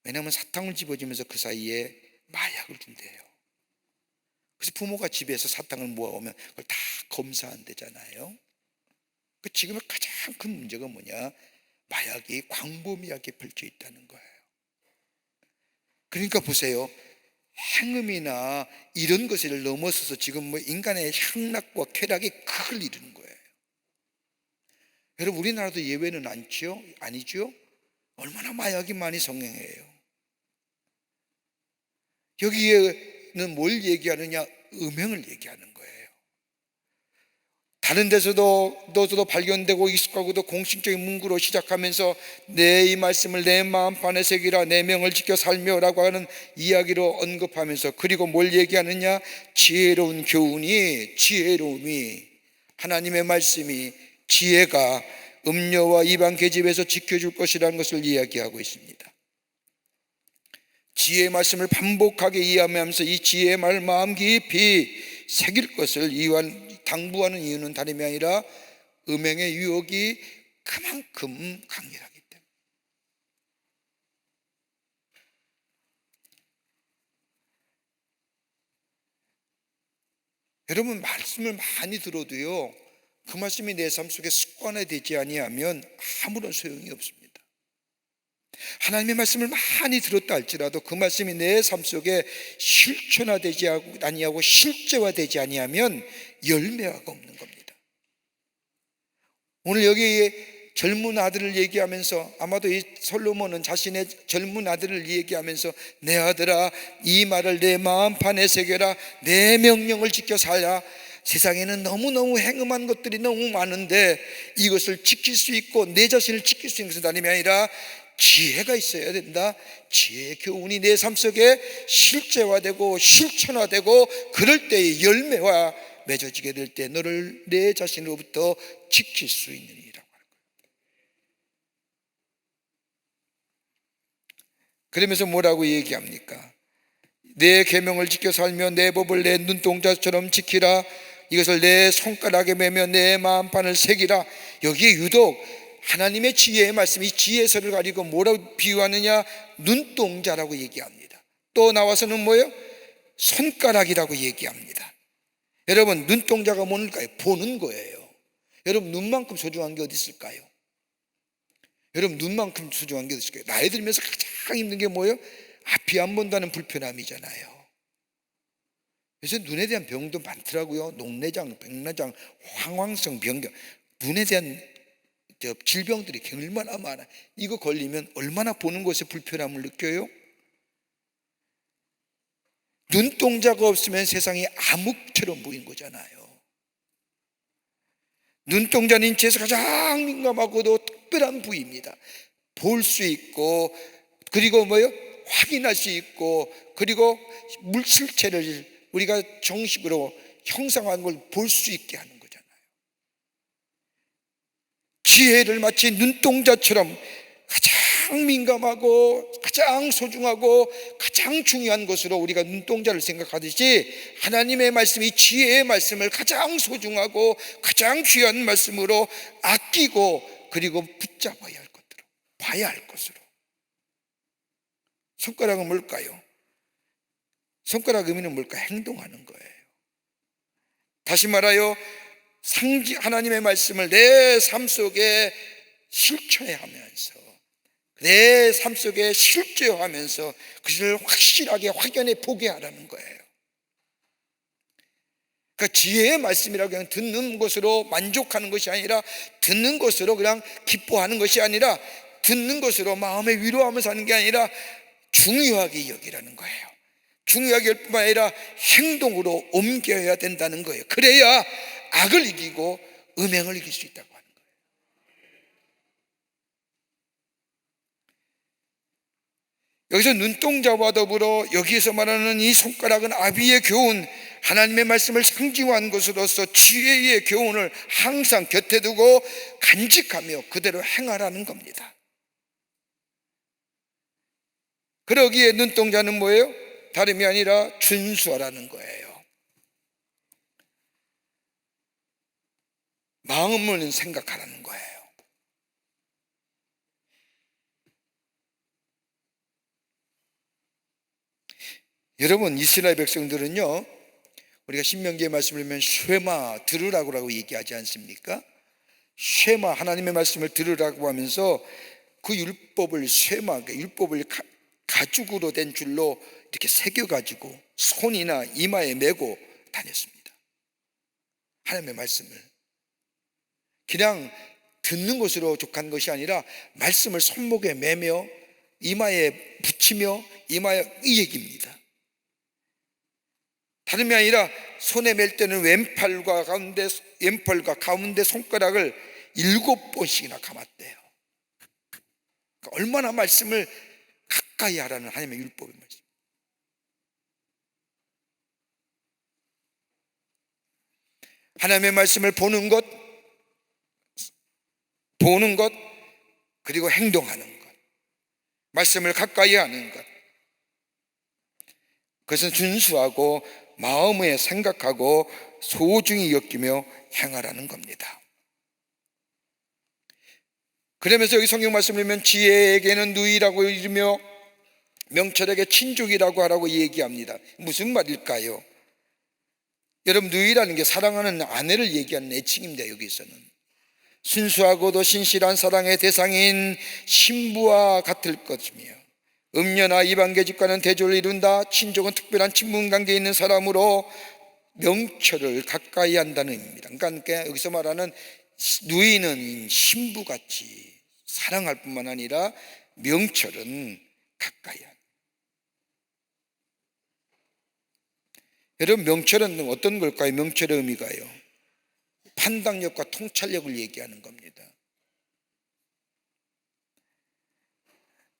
왜냐하면 사탕을 집어주면서 그 사이에 마약을 준대요. 그래서 부모가 집에서 사탕을 모아오면 그걸 다 검사한대잖아요. 지금의 가장 큰 문제가 뭐냐? 마약이 광범위하게 펼쳐 있다는 거예요. 그러니까 보세요, 행음이나 이런 것을 넘어서서 지금 인간의 향락과 쾌락이 극을 이루는 거예요. 여러분, 우리나라도 예외는 아니죠? 얼마나 마약이 많이 성행해요. 여기에는 뭘 얘기하느냐? 음행을 얘기하는 거예요. 다른 데서도 너도 발견되고 익숙하고도 공식적인 문구로 시작하면서 내 이 말씀을 내 마음판에 새기라, 내 명을 지켜 살며라고 하는 이야기로 언급하면서, 그리고 뭘 얘기하느냐? 지혜로운 교훈이, 지혜로움이, 하나님의 말씀이, 지혜가 음녀와 이방 계집에서 지켜줄 것이라는 것을 이야기하고 있습니다. 지혜의 말씀을 반복하게 이해하면서 이 지혜의 말 마음 깊이 새길 것을 당부하는 이유는 다름이 아니라 음행의 유혹이 그만큼 강렬하기 때문에. 여러분, 말씀을 많이 들어도요, 그 말씀이 내 삶 속에 습관화되지 아니하면 아무런 소용이 없습니다. 하나님의 말씀을 많이 들었다 할지라도 그 말씀이 내 삶 속에 실천화되지 아니하고 실제화되지 아니하면 열매가 없는 겁니다. 오늘 여기 젊은 아들을 얘기하면서, 아마도 이 솔로몬은 자신의 젊은 아들을 얘기하면서 내 아들아, 이 말을 내 마음판에 새겨라, 내 명령을 지켜 살라. 세상에는 너무너무 행음한 것들이 너무 많은데 이것을 지킬 수 있고 내 자신을 지킬 수 있는 것은 다름이 아니라 지혜가 있어야 된다. 지혜의 교훈이 내 삶 속에 실제화되고 실천화되고, 그럴 때의 열매와 맺어지게 될 때 너를 내 자신으로부터 지킬 수 있는 일이라고 하는 거예요. 그러면서 뭐라고 얘기합니까? 내 계명을 지켜 살며 내 법을 내 눈동자처럼 지키라. 이것을 내 손가락에 매며 내 마음판을 새기라. 여기에 유독 하나님의 지혜의 말씀이 지혜서를 가리고 뭐라고 비유하느냐? 눈동자라고 얘기합니다. 또 나와서는 뭐예요? 손가락이라고 얘기합니다. 여러분, 눈동자가 뭘까요? 보는 거예요. 여러분, 눈만큼 소중한 게 어디 있을까요? 여러분, 눈만큼 소중한 게 어디 있을까요? 나이 들면서 가장 힘든 게 뭐예요? 앞이 안 본다는 불편함이잖아요. 요새 눈에 대한 병도 많더라고요. 녹내장, 백내장, 황황성 병경, 눈에 대한 질병들이 얼마나 많아. 이거 걸리면 얼마나 보는 것에 불편함을 느껴요? 눈동자가 없으면 세상이 암흑처럼 보인 거잖아요. 눈동자는 인체에서 가장 민감하고도 특별한 부위입니다. 볼 수 있고, 그리고 뭐요? 확인할 수 있고, 그리고 물실체를 우리가 정식으로 형상화한 걸 볼 수 있게 하는 거잖아요. 지혜를 마치 눈동자처럼 가장 민감하고 가장 소중하고 가장 중요한 것으로 우리가 눈동자를 생각하듯이, 하나님의 말씀이 지혜의 말씀을 가장 소중하고 가장 귀한 말씀으로 아끼고, 그리고 붙잡아야 할 것으로, 봐야 할 것으로. 손가락은 뭘까요? 손가락 의미는 뭘까? 행동하는 거예요. 다시 말하여 하나님의 말씀을 내 삶 속에 실천하면서, 내 삶 속에 실제하면서 그것을 확실하게 확연해 보게 하라는 거예요. 그러니까 지혜의 말씀이라고 그냥 듣는 것으로 만족하는 것이 아니라, 듣는 것으로 그냥 기뻐하는 것이 아니라, 듣는 것으로 마음의 위로하면서 하는 게 아니라 중요하게 여기라는 거예요. 중요하게 할 뿐만 아니라 행동으로 옮겨야 된다는 거예요. 그래야 악을 이기고 음행을 이길 수 있다고 하는 거예요. 여기서 눈동자와 더불어 여기에서 말하는 이 손가락은 아비의 교훈, 하나님의 말씀을 상징화한 것으로서 지혜의 교훈을 항상 곁에 두고 간직하며 그대로 행하라는 겁니다. 그러기에 눈동자는 뭐예요? 다름이 아니라 준수하라는 거예요. 마음을 생각하라는 거예요. 여러분, 이스라엘 백성들은요, 우리가 신명기의 말씀을 보면 쉐마, 들으라고 얘기하지 않습니까? 쉐마, 하나님의 말씀을 들으라고 하면서 그 율법을 쉐마, 율법을 가죽으로 된 줄로 이렇게 새겨가지고 손이나 이마에 메고 다녔습니다. 하나님의 말씀을 그냥 듣는 것으로 족한 것이 아니라 말씀을 손목에 매며 이마에 붙이며 이마에 이 얘기입니다. 다름이 아니라 손에 맬 때는 왼팔과 가운데 손가락을 7번씩이나 감았대요. 그러니까 얼마나 말씀을 가까이 하라는 하나님의 율법의 말씀. 하나님의 말씀을 보는 것, 그리고 행동하는 것, 말씀을 가까이 하는 것, 그것은 준수하고 마음에 생각하고 소중히 여기며 행하라는 겁니다. 그러면서 여기 성경 말씀을 보면 지혜에게는 누이라고 이르며 명철에게 친족이라고 하라고 얘기합니다. 무슨 말일까요? 여러분, 누이라는 게 사랑하는 아내를 얘기하는 애칭입니다. 여기서는 순수하고도 신실한 사랑의 대상인 신부와 같을 것이며 음녀나 이방계집과는 대조를 이룬다. 친족은 특별한 친분관계에 있는 사람으로 명철을 가까이 한다는 의미입니다. 그러니까 여기서 말하는 누이는 신부같이 사랑할 뿐만 아니라 명철은 가까이 한다. 여러분, 명철은 어떤 걸까요? 명철의 의미가요, 판단력과 통찰력을 얘기하는 겁니다.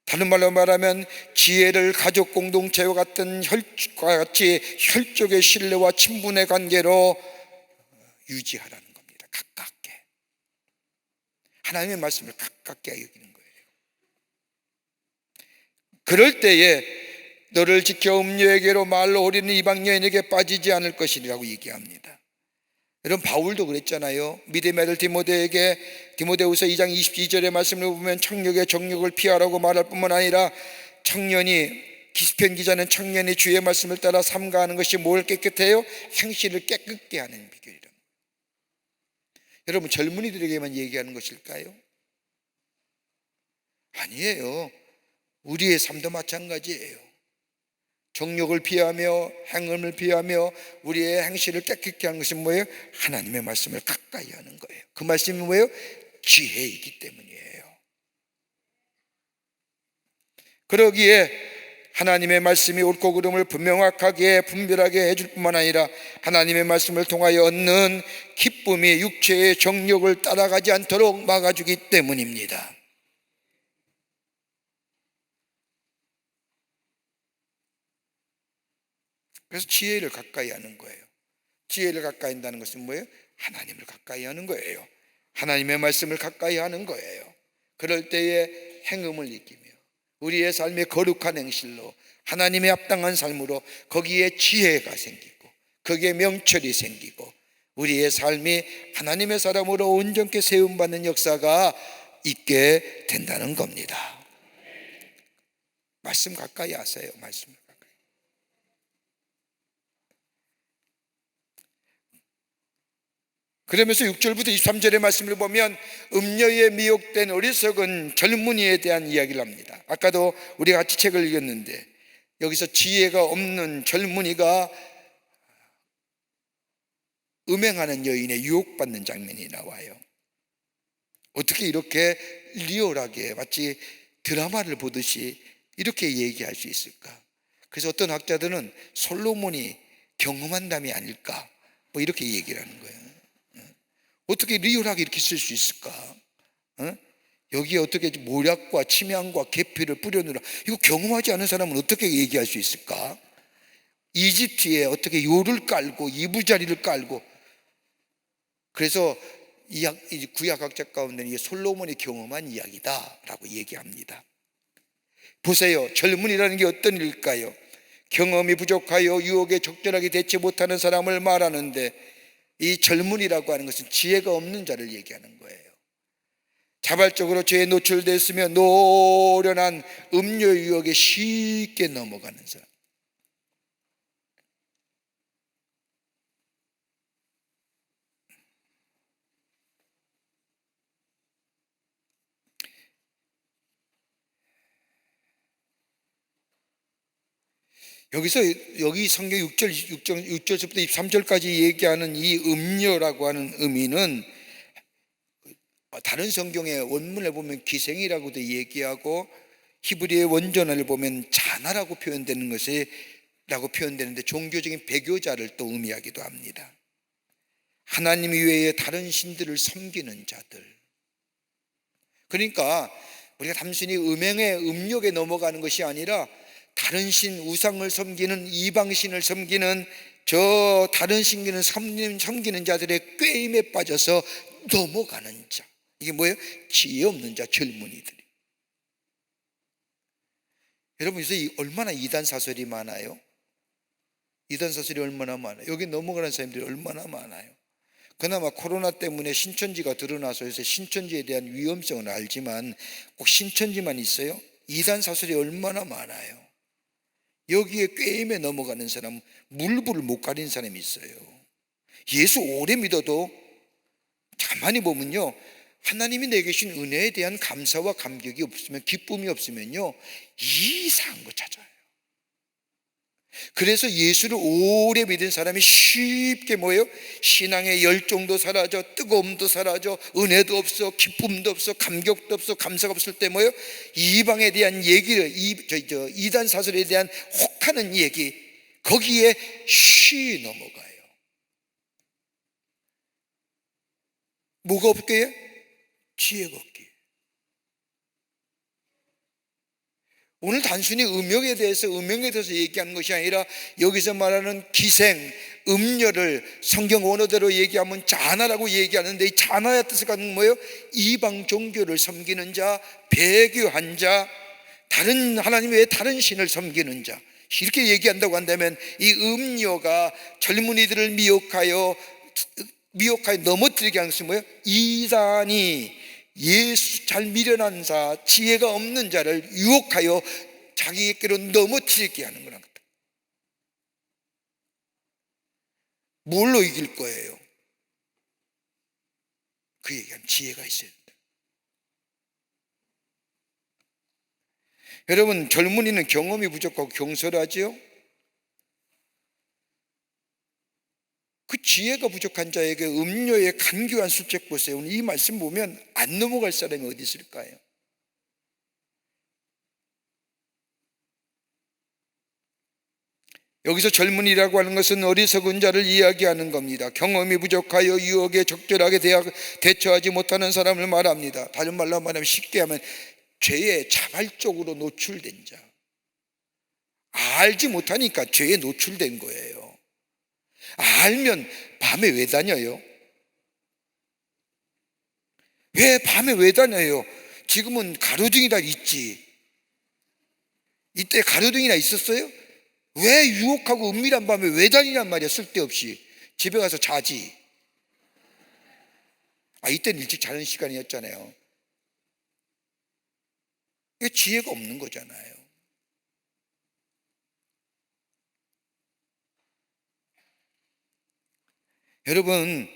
다른 말로 말하면 지혜를 가족 공동체와 같은 같이 혈족의 신뢰와 친분의 관계로 유지하라는 겁니다. 가깝게. 하나님의 말씀을 가깝게 여기는 거예요. 그럴 때에 너를 지켜 음녀에게로 말로 오리는 이방 여인에게 빠지지 않을 것이라고 얘기합니다. 여러분, 바울도 그랬잖아요. 믿음의 아들 디모데후서 2장 22절의 말씀을 보면 청력의 정욕을 피하라고 말할 뿐만 아니라 기스편 기자는 청년이 주의 말씀을 따라 삼가하는 것이 뭘 깨끗해요? 행실을 깨끗게 하는 비결이랍니다. 여러분, 젊은이들에게만 얘기하는 것일까요? 아니에요. 우리의 삶도 마찬가지예요. 정욕을 피하며 행음을 피하며 우리의 행실을 깨끗게 하는 것이 뭐예요? 하나님의 말씀을 가까이 하는 거예요. 그 말씀이 뭐예요? 지혜이기 때문이에요. 그러기에 하나님의 말씀이 옳고 그름을 분명하게 분별하게 해줄 뿐만 아니라 하나님의 말씀을 통하여 얻는 기쁨이 육체의 정욕을 따라가지 않도록 막아주기 때문입니다. 그래서 지혜를 가까이 하는 거예요. 지혜를 가까이 한다는 것은 뭐예요? 하나님을 가까이 하는 거예요. 하나님의 말씀을 가까이 하는 거예요. 그럴 때에 행음을 느끼며 우리의 삶의 거룩한 행실로 하나님의 합당한 삶으로 거기에 지혜가 생기고 거기에 명철이 생기고 우리의 삶이 하나님의 사람으로 온전케 세움받는 역사가 있게 된다는 겁니다. 말씀 가까이 하세요. 말씀을 가까이. 그러면서 6절부터 23절의 말씀을 보면 음녀에 미혹된 어리석은 젊은이에 대한 이야기를 합니다. 아까도 우리가 같이 책을 읽었는데 여기서 지혜가 없는 젊은이가 음행하는 여인에 유혹받는 장면이 나와요. 어떻게 이렇게 리얼하게 마치 드라마를 보듯이 이렇게 얘기할 수 있을까? 그래서 어떤 학자들은 솔로몬이 경험한 담이 아닐까, 뭐 이렇게 얘기를 하는 거예요. 어떻게 리얼하게 이렇게 쓸 수 있을까? 여기에 어떻게 모략과 침향과 계피를 뿌려놓으라, 이거 경험하지 않은 사람은 어떻게 얘기할 수 있을까? 이집트에 어떻게 요를 깔고 이부자리를 깔고, 그래서 이 구약학자 가운데는 이게 솔로몬이 경험한 이야기다라고 얘기합니다. 보세요, 젊은이라는 게 어떤 일일까요? 경험이 부족하여 유혹에 적절하게 대처 못하는 사람을 말하는데 이 젊은이라고 하는 것은 지혜가 없는 자를 얘기하는 거예요. 자발적으로 죄에 노출됐으며 노련한 음료 유혹에 쉽게 넘어가는 사람. 여기 성경 6절부터 23절까지 얘기하는 이 음료라고 하는 의미는 다른 성경의 원문을 보면 기생이라고도 얘기하고 히브리의 원전을 보면 자나라고 표현되는데 종교적인 배교자를 또 의미하기도 합니다. 하나님 이외에 다른 신들을 섬기는 자들. 그러니까 우리가 단순히 음욕에 넘어가는 것이 아니라 다른 신, 우상을 섬기는, 이방신을 섬기는, 저 다른 신기는 섬기는 자들의 꾀임에 빠져서 넘어가는 자. 이게 뭐예요? 지혜 없는 자, 젊은이들이. 여러분, 요새 얼마나 이단 사설이 많아요? 이단 사설이 얼마나 많아요? 여기 넘어가는 사람들이 얼마나 많아요? 그나마 코로나 때문에 신천지가 드러나서 요새 신천지에 대한 위험성은 알지만 꼭 신천지만 있어요? 이단 사설이 얼마나 많아요? 여기에 꾀임에 넘어가는 사람, 물불을 못 가린 사람이 있어요. 예수 오래 믿어도 가만히 보면요, 하나님이 내게 주신 은혜에 대한 감사와 감격이 없으면, 기쁨이 없으면요, 이상한 거 찾아요. 그래서 예수를 오래 믿은 사람이 쉽게 뭐예요? 신앙의 열정도 사라져, 뜨거움도 사라져, 은혜도 없어, 기쁨도 없어, 감격도 없어, 감사가 없을 때 뭐예요? 이방에 대한 얘기를, 이단 사설에 대한 혹하는 얘기, 거기에 쉬 넘어가요. 뭐가 없게요? 지혜가 없게. 오늘 단순히 음욕에 대해서 얘기하는 것이 아니라 여기서 말하는 기생, 음녀를 성경 원어대로 얘기하면 자나라고 얘기하는데, 이 자나의 뜻은 뭐예요? 이방 종교를 섬기는 자, 배교한 자, 다른 하나님 외에 다른 신을 섬기는 자, 이렇게 얘기한다고 한다면 이 음녀가 젊은이들을 미혹하여 넘어뜨리게 하는 것이 뭐예요? 이단이 예수 잘 미련한 자, 지혜가 없는 자를 유혹하여 자기에게로 넘어뜨리게 하는 거란 겁니다. 뭘로 이길 거예요? 그 얘기하면 지혜가 있어야 된다. 여러분, 젊은이는 경험이 부족하고 경솔하지요? 그 지혜가 부족한 자에게 음료의 간교한 수책 보세요. 오늘 이 말씀 보면 안 넘어갈 사람이 어디 있을까요? 여기서 젊은이라고 하는 것은 어리석은 자를 이야기하는 겁니다. 경험이 부족하여 유혹에 적절하게 대처하지 못하는 사람을 말합니다. 다른 말로 말하면, 쉽게 하면 죄에 자발적으로 노출된 자, 알지 못하니까 죄에 노출된 거예요. 알면 밤에 왜 다녀요? 왜 밤에 왜 다녀요? 지금은 가로등이나 있지. 이때 가로등이나 있었어요? 왜 유혹하고 은밀한 밤에 왜 다니란 말이야? 쓸데없이 집에 가서 자지. 이때는 일찍 자는 시간이었잖아요. 이게 지혜가 없는 거잖아요. 여러분,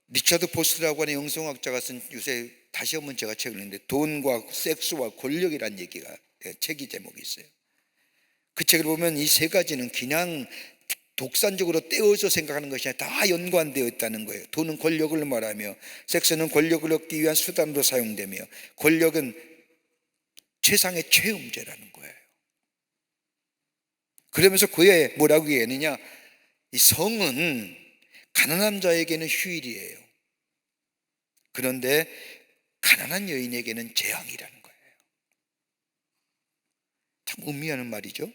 리차드 포스트라고 하는 영성학자가 쓴, 요새 다시 한번 제가 책을 읽는데 돈과 섹스와 권력이라는 얘기가, 책이 제목이 있어요. 그 책을 보면 이 세 가지는 그냥 독산적으로 떼어서 생각하는 것이 아니라 다 연관되어 있다는 거예요. 돈은 권력을 말하며, 섹스는 권력을 얻기 위한 수단으로 사용되며, 권력은 최상의 최음죄라는 거예요. 그러면서 그에 뭐라고 얘기했느냐, 이 성은 가난한 자에게는 휴일이에요. 그런데 가난한 여인에게는 재앙이라는 거예요. 참 음미하는 말이죠.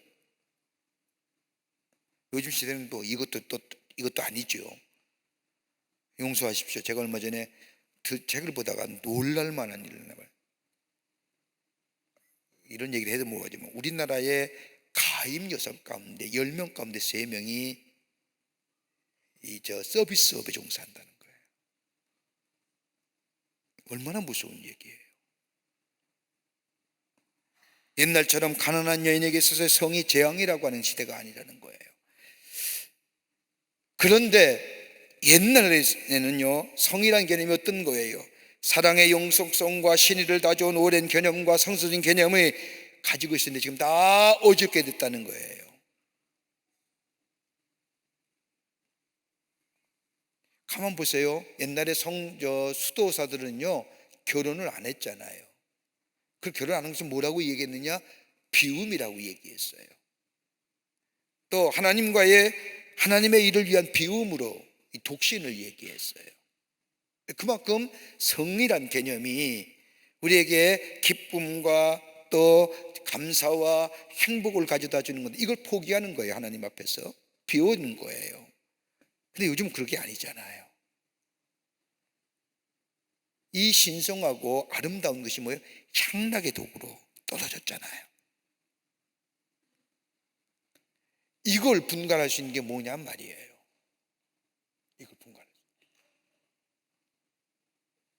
요즘 시대는 또 이것도 아니죠. 용서하십시오. 제가 얼마 전에 책을 보다가 놀랄 만한 일을 나봐요. 이런 얘기를 해도 뭐하지만, 우리나라의 가임 여성 가운데 10명 가운데 3명이 서비스업에 종사한다는 거예요. 얼마나 무서운 얘기예요. 옛날처럼 가난한 여인에게 있어서 성이 재앙이라고 하는 시대가 아니라는 거예요. 그런데 옛날에는요, 성이라는 개념이 어떤 거예요? 사랑의 영속성과 신의를 다져온 오랜 개념과 성서적인 개념을 가지고 있었는데 지금 다 어줍게 됐다는 거예요. 가만 보세요. 옛날에 수도사들은요 결혼을 안 했잖아요. 그 결혼 안 한 것은 뭐라고 얘기했느냐? 비움이라고 얘기했어요. 또 하나님의 일을 위한 비움으로 이 독신을 얘기했어요. 그만큼 성이란 개념이 우리에게 기쁨과 또 감사와 행복을 가져다 주는 건데, 이걸 포기하는 거예요. 하나님 앞에서 비우는 거예요. 근데 요즘 그렇게 아니잖아요. 이 신성하고 아름다운 것이 뭐예요? 향락의 도구로 떨어졌잖아요. 이걸 분간할 수 있는 게 뭐냐 말이에요.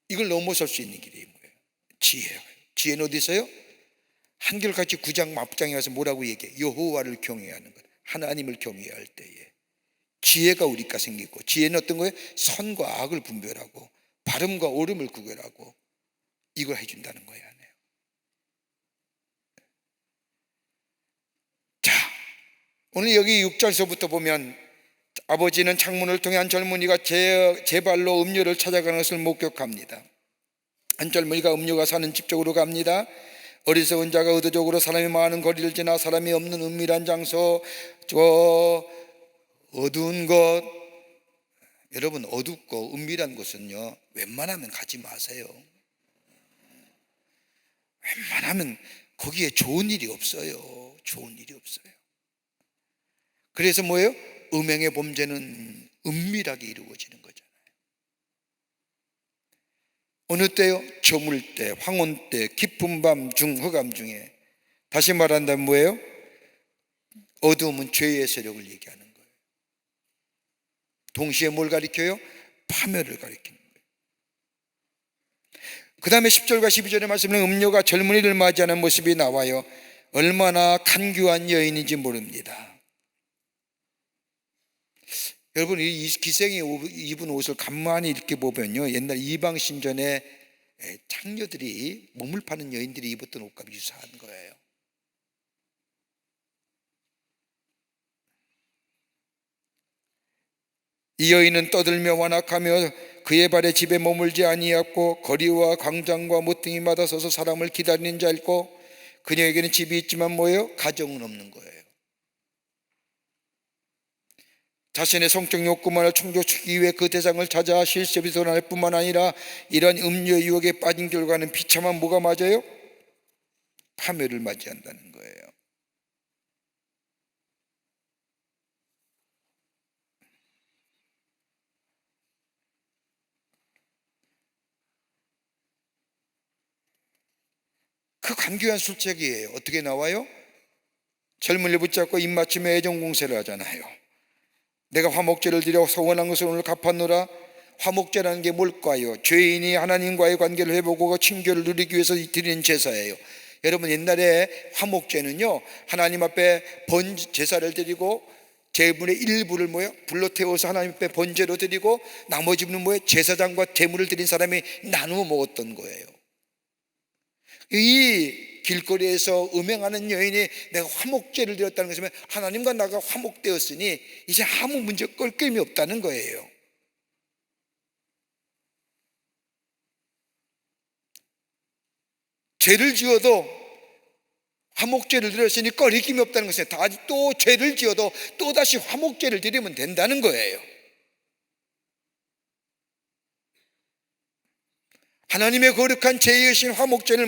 이걸 넘어설 수 있는 길이 뭐예요? 지혜예요. 지혜는 어디 있어요? 한결같이 9장 앞장에 가서 뭐라고 얘기해? 여호와를 경외하는 것, 하나님을 경외할 때에 지혜가 우리가 생기고, 지혜는 어떤 거예요? 선과 악을 분별하고 바름과 옳음을 구별하고 이걸 해준다는 거예요. 자, 오늘 여기 6절서부터 보면 아버지는 창문을 통해 한 젊은이가 제 발로 음료를 찾아가는 것을 목격합니다. 한 젊은이가 음료가 사는 집 쪽으로 갑니다. 어리석은 자가 의도적으로 사람이 많은 거리를 지나 사람이 없는 은밀한 장소, 어두운 곳, 여러분 어둡고 은밀한 곳은요 웬만하면 가지 마세요. 웬만하면 거기에 좋은 일이 없어요. 좋은 일이 없어요. 그래서 뭐예요? 음행의 범죄는 은밀하게 이루어지는 거잖아요. 어느 때요? 저물 때, 황혼 때, 깊은 밤 중, 흑암 중에. 다시 말한다면 뭐예요? 어두움은 죄의 세력을 얘기하는 거예요. 동시에 뭘 가리켜요? 파멸을 가리키는 거예요. 그 다음에 10절과 12절의 말씀은 음료가 젊은이를 맞이하는 모습이 나와요. 얼마나 간교한 여인인지 모릅니다. 여러분, 이 기생이 입은 옷을 가만히 이렇게 보면요, 옛날 이방신전에 창녀들이, 몸을 파는 여인들이 입었던 옷과 유사한 거예요. 이 여인은 떠들며 완악하며 그의 발에 집에 머물지 아니하였고 거리와 광장과 모퉁이마다 서서 사람을 기다리는 자였고, 그녀에게는 집이 있지만 뭐예요? 가정은 없는 거예요. 자신의 성적 욕구만을 충족시키기 위해 그 대상을 찾아 실습이 드러날 뿐만 아니라 이런 음료 유혹에 빠진 결과는 비참한 뭐가 맞아요? 파멸을 맞이한다는 거예요. 그 간교한 술책이에요. 어떻게 나와요? 젊은이를 붙잡고 입맞춤에 애정공세를 하잖아요. 내가 화목제를 드려 서원한 것을 오늘 갚았노라. 화목제라는 게 뭘까요? 죄인이 하나님과의 관계를 회복하고 친교를 누리기 위해서 드리는 제사예요. 여러분, 옛날에 화목제는요, 하나님 앞에 제사를 드리고 제물의 일부를 불로 태워서 하나님 앞에 번제로 드리고 나머지 부분은 제사장과 제물을 드린 사람이 나누어 먹었던 거예요. 이 길거리에서 음행하는 여인이 내가 화목제를 드렸다는 것이면 하나님과 나가 화목되었으니 이제 아무 문제 껄끄임이 없다는 거예요. 죄를 지어도 화목제를 드렸으니 꺼리낌이 없다는 것은 또 죄를 지어도 또다시 화목제를 드리면 된다는 거예요. 하나님의 거룩한 제의이신 화목제를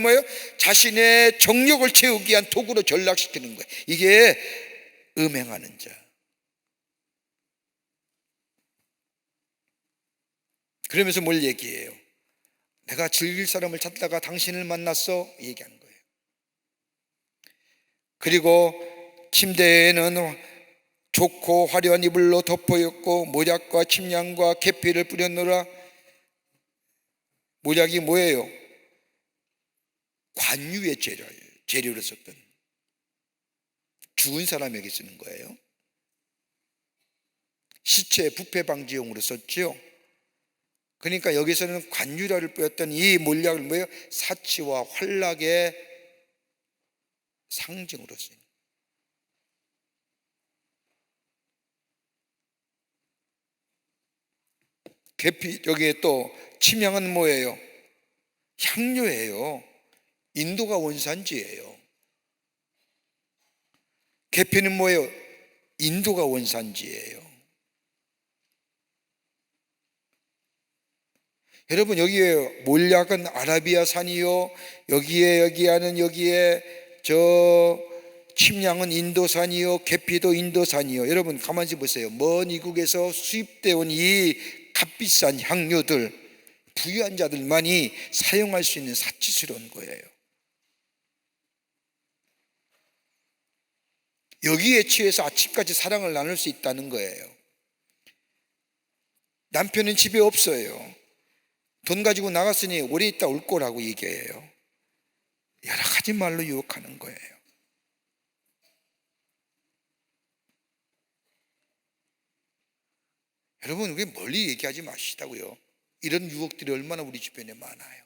자신의 정욕을 채우기 위한 도구로 전락시키는 거예요. 이게 음행하는 자. 그러면서 뭘 얘기해요? 내가 즐길 사람을 찾다가 당신을 만났어, 얘기하는 거예요. 그리고 침대에는 좋고 화려한 이불로 덮어였고 모략과 침향과 계피를 뿌렸노라. 모략이 뭐예요? 관유의 재료를 썼던, 죽은 사람에게 쓰는 거예요. 시체 부패 방지용으로 썼죠. 그러니까 여기서는 관유라를 뿌렸던 이 몰약을 뭐예요? 사치와 환락의 상징으로 쓰인. 계피, 여기에 또 침향은 뭐예요? 향료예요. 인도가 원산지예요. 계피는 뭐예요? 인도가 원산지예요. 여러분, 여기에 몰약은 아라비아산이요, 여기에 저 침향은 인도산이요, 계피도 인도산이요. 여러분 가만히 보세요. 먼 이국에서 수입되어 온 이 값비싼 향료들, 부유한 자들만이 사용할 수 있는 사치스러운 거예요. 여기에 취해서 아침까지 사랑을 나눌 수 있다는 거예요. 남편은 집에 없어요. 돈 가지고 나갔으니 오래 있다 올 거라고 얘기해요. 여러 가지 말로 유혹하는 거예요. 여러분, 우리 멀리 얘기하지 마시다고요. 이런 유혹들이 얼마나 우리 주변에 많아요.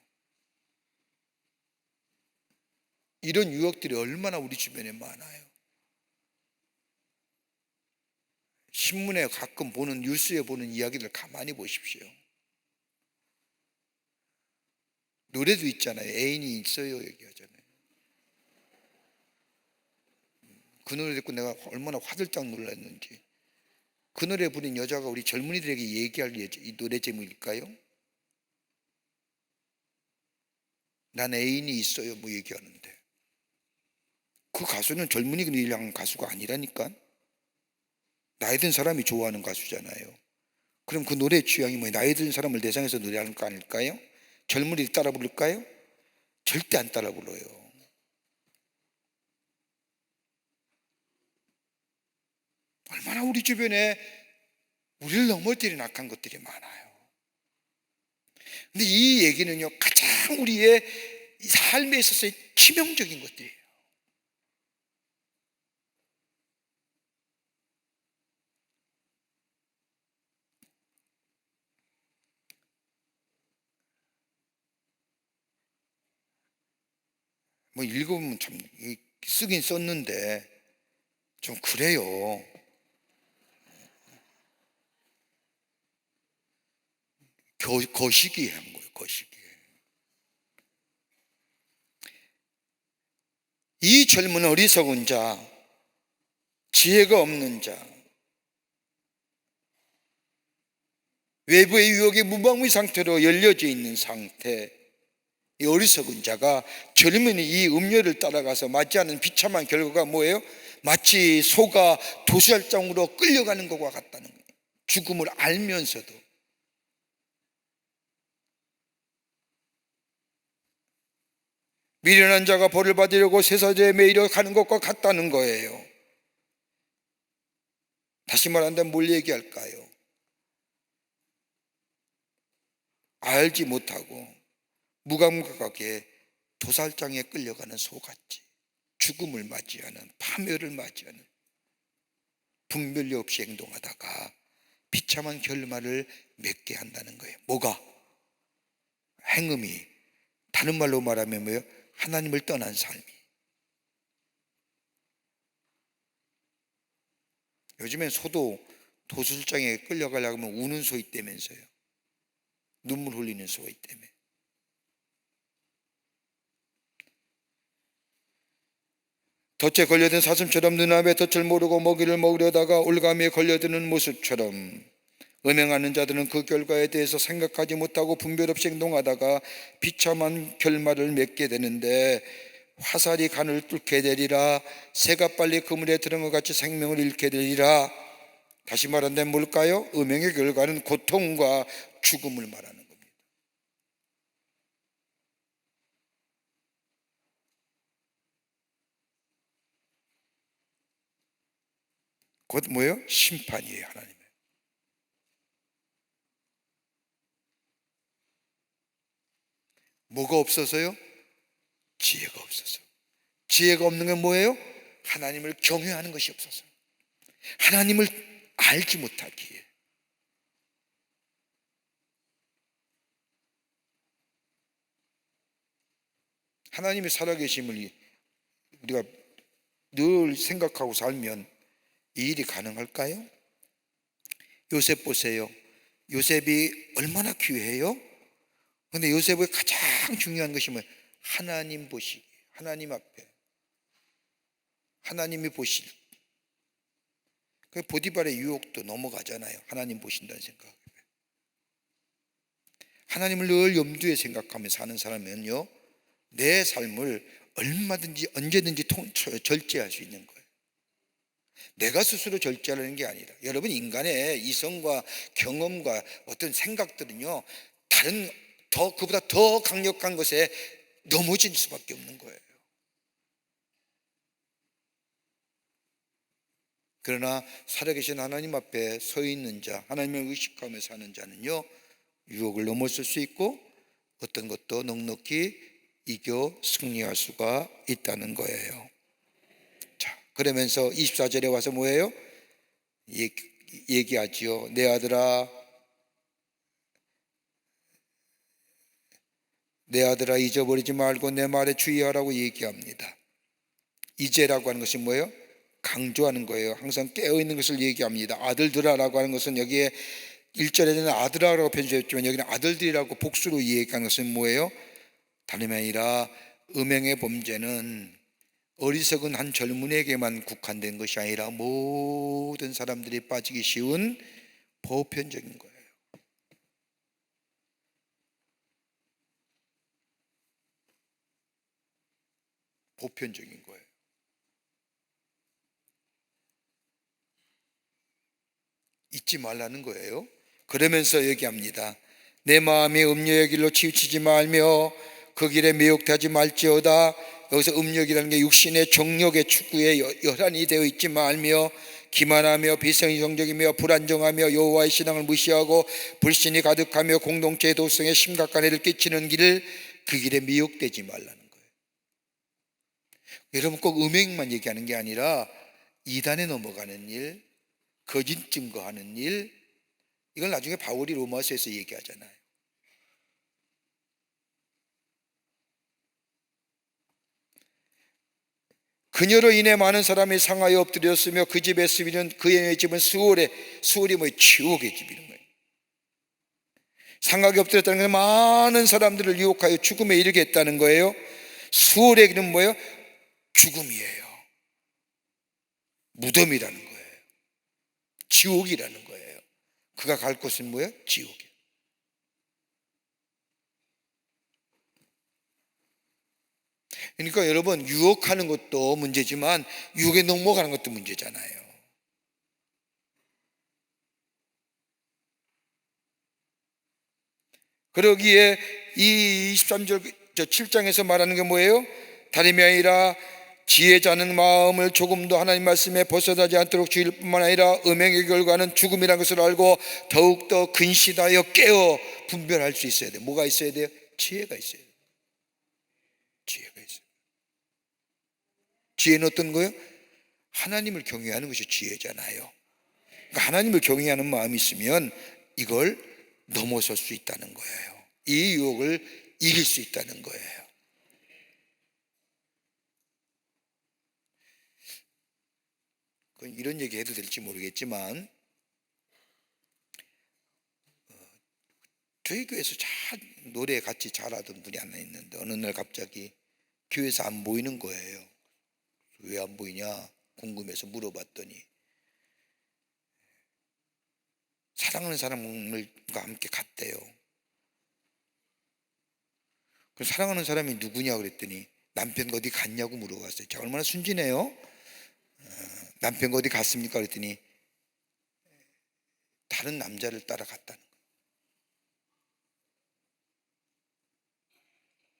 이런 유혹들이 얼마나 우리 주변에 많아요. 신문에 가끔 보는, 뉴스에 보는 이야기들 가만히 보십시오. 노래도 있잖아요. 애인이 있어요 얘기하잖아요. 그 노래 듣고 내가 얼마나 화들짝 놀랐는지. 그 노래 부른 여자가 우리 젊은이들에게 얘기할 이 노래 제목일까요? 난 애인이 있어요 뭐 얘기하는데, 그 가수는 젊은이를 향한 가수가 아니라니까. 나이 든 사람이 좋아하는 가수잖아요. 그럼 그 노래 취향이 뭐예요? 나이 든 사람을 대상해서 노래하는 거 아닐까요? 젊은이들 따라 부를까요? 절대 안 따라 불러요. 얼마나 우리 주변에 우리를 넘어뜨린 악한 것들이 많아요. 근데 이 얘기는요, 가장 우리의 삶에 있어서의 치명적인 것들이에요. 뭐 읽어보면 참 쓰긴 썼는데 좀 그래요. 거시기 한 거예요. 거시기. 이 젊은 어리석은 자, 지혜가 없는 자, 외부의 유혹에 무방비 상태로 열려져 있는 상태, 이 어리석은 자가 젊은이 이 음료를 따라가서 맞이하는 비참한 결과가 뭐예요? 마치 소가 도살장으로 끌려가는 것과 같다는 거예요. 죽음을 알면서도. 미련한 자가 벌을 받으려고 쇠사자에 매이려 가는 것과 같다는 거예요. 다시 말한다면 뭘 얘기할까요? 알지 못하고 무감각하게 도살장에 끌려가는 소같이 죽음을 맞이하는, 파멸을 맞이하는, 분별력 없이 행동하다가 비참한 결말을 맺게 한다는 거예요. 뭐가? 행음이. 다른 말로 말하면 뭐예요? 하나님을 떠난 삶이. 요즘엔 소도 도살장에 끌려가려고 하면 우는 소 있다면서요. 눈물 흘리는 소가 있다며. 덫에 걸려든 사슴처럼 눈앞에 덫을 모르고 먹이를 먹으려다가 올가미에 걸려드는 모습처럼 음행하는 자들은 그 결과에 대해서 생각하지 못하고 분별 없이 행동하다가 비참한 결말을 맺게 되는데, 화살이 간을 뚫게 되리라. 새가 빨리 그물에 들은 것 같이 생명을 잃게 되리라. 다시 말한다면 뭘까요? 음행의 결과는 고통과 죽음을 말하는 겁니다. 곧 뭐예요? 심판이에요. 하나님의. 뭐가 없어서요? 지혜가 없어서. 지혜가 없는 건 뭐예요? 하나님을 경외하는 것이 없어서. 하나님을 알지 못하기에. 하나님의 살아계심을 우리가 늘 생각하고 살면 이 일이 가능할까요? 요셉 보세요. 요셉이 얼마나 귀해요? 근데 요셉의 가장 중요한 것이 뭐예요? 하나님 보시기, 하나님 앞에 하나님이 보실. 그 보디발의 유혹도 넘어가잖아요. 하나님 보신다는 생각. 하나님을 늘 염두에 생각하며 사는 사람은요, 내 삶을 얼마든지 언제든지 절제할 수 있는 거예요. 내가 스스로 절제하는 게 아니라, 여러분, 인간의 이성과 경험과 어떤 생각들은요, 다른 그보다 더 강력한 것에 넘어질 수밖에 없는 거예요. 그러나 살아계신 하나님 앞에 서 있는 자, 하나님을 의식하며 사는 자는요, 유혹을 넘어설 수 있고 어떤 것도 넉넉히 이겨 승리할 수가 있다는 거예요. 자, 그러면서 24절에 와서 뭐예요? 얘기하지요. 내 아들아, 내 아들아, 잊어버리지 말고 내 말에 주의하라고 얘기합니다. 이제라고 하는 것이 뭐예요? 강조하는 거예요. 항상 깨어있는 것을 얘기합니다. 아들들아라고 하는 것은 여기에 1절에는 아들아라고 표현되었지만 여기는 아들들이라고 복수로 얘기하는 것은 뭐예요? 다름이 아니라 음행의 범죄는 어리석은 한 젊은에게만 국한된 것이 아니라 모든 사람들이 빠지기 쉬운 보편적인 거예요. 보편적인 거예요. 잊지 말라는 거예요. 그러면서 얘기합니다. 내 마음이 음녀의 길로 치우치지 말며 그 길에 미혹되지 말지어다. 여기서 음욕이라는 게 육신의 정욕의 축구에 열한이 되어 있지 말며 기만하며 비성정적이며 불안정하며 여호와의 신앙을 무시하고 불신이 가득하며 공동체의 도성에 심각한 해를 끼치는 길을 그 길에 미혹되지 말라는 거예요. 여러분, 꼭 음행만 얘기하는 게 아니라 이단에 넘어가는 일, 거짓 증거하는 일, 이걸 나중에 바울이 로마서에서 얘기하잖아요. 그녀로 인해 많은 사람이 상하여 엎드렸으며 그 집의 수비는 그의 집은 수월이 뭐예요? 지옥의 집이는 거예요. 상하게 엎드렸다는 것은 많은 사람들을 유혹하여 죽음에 이르게 했다는 거예요. 수월의 길은 뭐예요? 죽음이에요. 무덤이라는 거예요. 지옥이라는 거예요. 그가 갈 곳은 뭐예요? 지옥이에요. 그러니까 여러분, 유혹하는 것도 문제지만 유혹에 넘어가는 것도 문제잖아요. 그러기에 이 23절 7장에서 말하는 게 뭐예요? 다름이 아니라 지혜자는 마음을 조금도 하나님 말씀에 벗어나지 않도록 주의할 뿐만 아니라 음행의 결과는 죽음이라는 것을 알고 더욱더 근신하여 깨어 분별할 수 있어야 돼요. 뭐가 있어야 돼요? 지혜가 있어야 돼요. 지혜가 있어요. 지혜는 어떤 거예요? 하나님을 경외하는 것이 지혜잖아요. 그러니까 하나님을 경외하는 마음이 있으면 이걸 넘어설 수 있다는 거예요. 이 유혹을 이길 수 있다는 거예요. 이런 얘기 해도 될지 모르겠지만 저희 교회에서 노래 같이 잘하던 분이 하나 있는데 어느 날 갑자기 교회에서 안 보이는 거예요. 왜 안 보이냐 궁금해서 물어봤더니 사랑하는 사람과 함께 갔대요. 그래서 사랑하는 사람이 누구냐 그랬더니 남편과 어디 갔냐고 물어봤어요. 제가 얼마나 순진해요. 남편과 어디 갔습니까 그랬더니 다른 남자를 따라갔다는 거예요.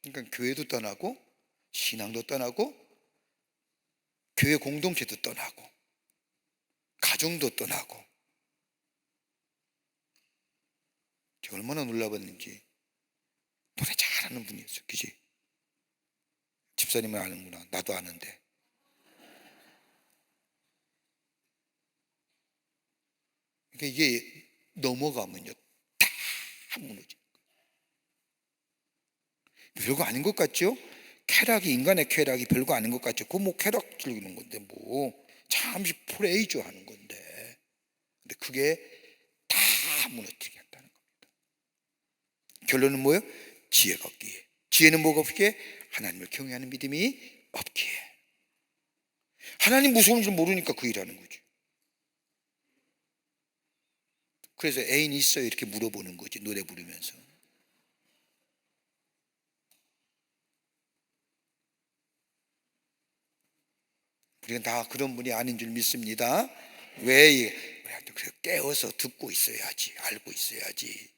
그러니까 교회도 떠나고 신앙도 떠나고 교회 공동체도 떠나고 가정도 떠나고. 제가 얼마나 놀라봤는지. 노래 잘하는 분이었어요. 그지? 집사님은 아는구나. 나도 아는데. 그러니까 이게 넘어가면요 다 무너져요. 별거 아닌 것 같죠? 인간의 쾌락이 별거 아닌 것 같죠? 그거 뭐 쾌락 즐기는 건데 뭐 잠시 플레이죠 하는 건데. 근데 그게 다 무너뜨리겠다는 결론은 뭐예요? 지혜가 없기에. 지혜는 뭐가 없기에? 하나님을 경외하는 믿음이 없기에. 하나님 무서운 줄 모르니까 그 일하는 거죠. 그래서 애인 있어요? 이렇게 물어보는 거지, 노래 부르면서. 우리가 다 그런 분이 아닌 줄 믿습니다. 왜? 깨워서 듣고 있어야지, 알고 있어야지.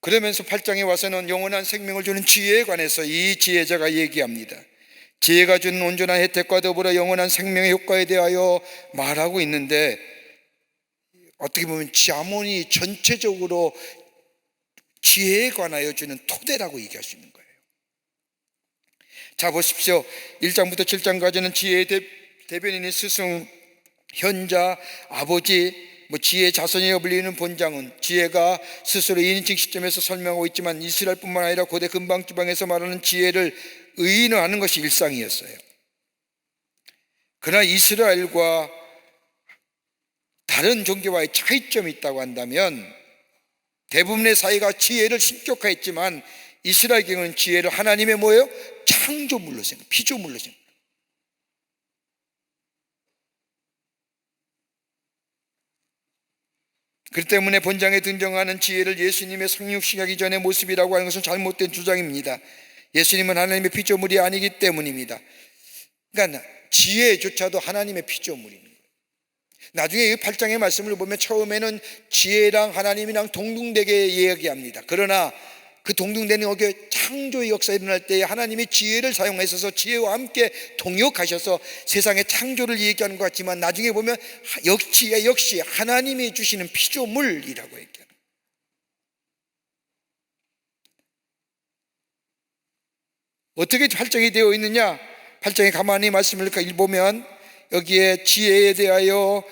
그러면서 8장에 와서는 영원한 생명을 주는 지혜에 관해서 이 지혜자가 얘기합니다. 지혜가 주는 온전한 혜택과 더불어 영원한 생명의 효과에 대하여 말하고 있는데, 어떻게 보면 자문이 전체적으로 지혜에 관하여 주는 토대라고 얘기할 수 있는 거예요. 자, 보십시오. 1장부터 7장까지는 지혜의 대변인인 스승, 현자, 아버지, 지혜의 자손이라고 불리는 본장은 지혜가 스스로 2인칭 시점에서 설명하고 있지만, 이스라엘뿐만 아니라 고대 근방지방에서 말하는 지혜를 의인화하는 것이 일상이었어요. 그러나 이스라엘과 다른 종교와의 차이점이 있다고 한다면, 대부분의 사회가 지혜를 신격화했지만 이스라엘 경우는 지혜를 하나님의 뭐예요? 창조물로 생각, 피조물로 생각. 그렇기 때문에 본장에 등장하는 지혜를 예수님의 성육신하기 전의 모습이라고 하는 것은 잘못된 주장입니다. 예수님은 하나님의 피조물이 아니기 때문입니다. 그러니까 지혜조차도 하나님의 피조물인 거예요. 나중에 이 8장의 말씀을 보면 처음에는 지혜랑 하나님이랑 동등되게 이야기합니다. 그러나 그 동등되는 여기에 창조의 역사가 일어날 때 하나님이 지혜를 사용하셔서 지혜와 함께 동역하셔서 세상의 창조를 얘기하는 것 같지만, 나중에 보면 역시 하나님이 주시는 피조물이라고 얘기하는 거예요. 어떻게 8장이 되어 있느냐? 8장에 가만히 말씀을 보면 여기에 지혜에 대하여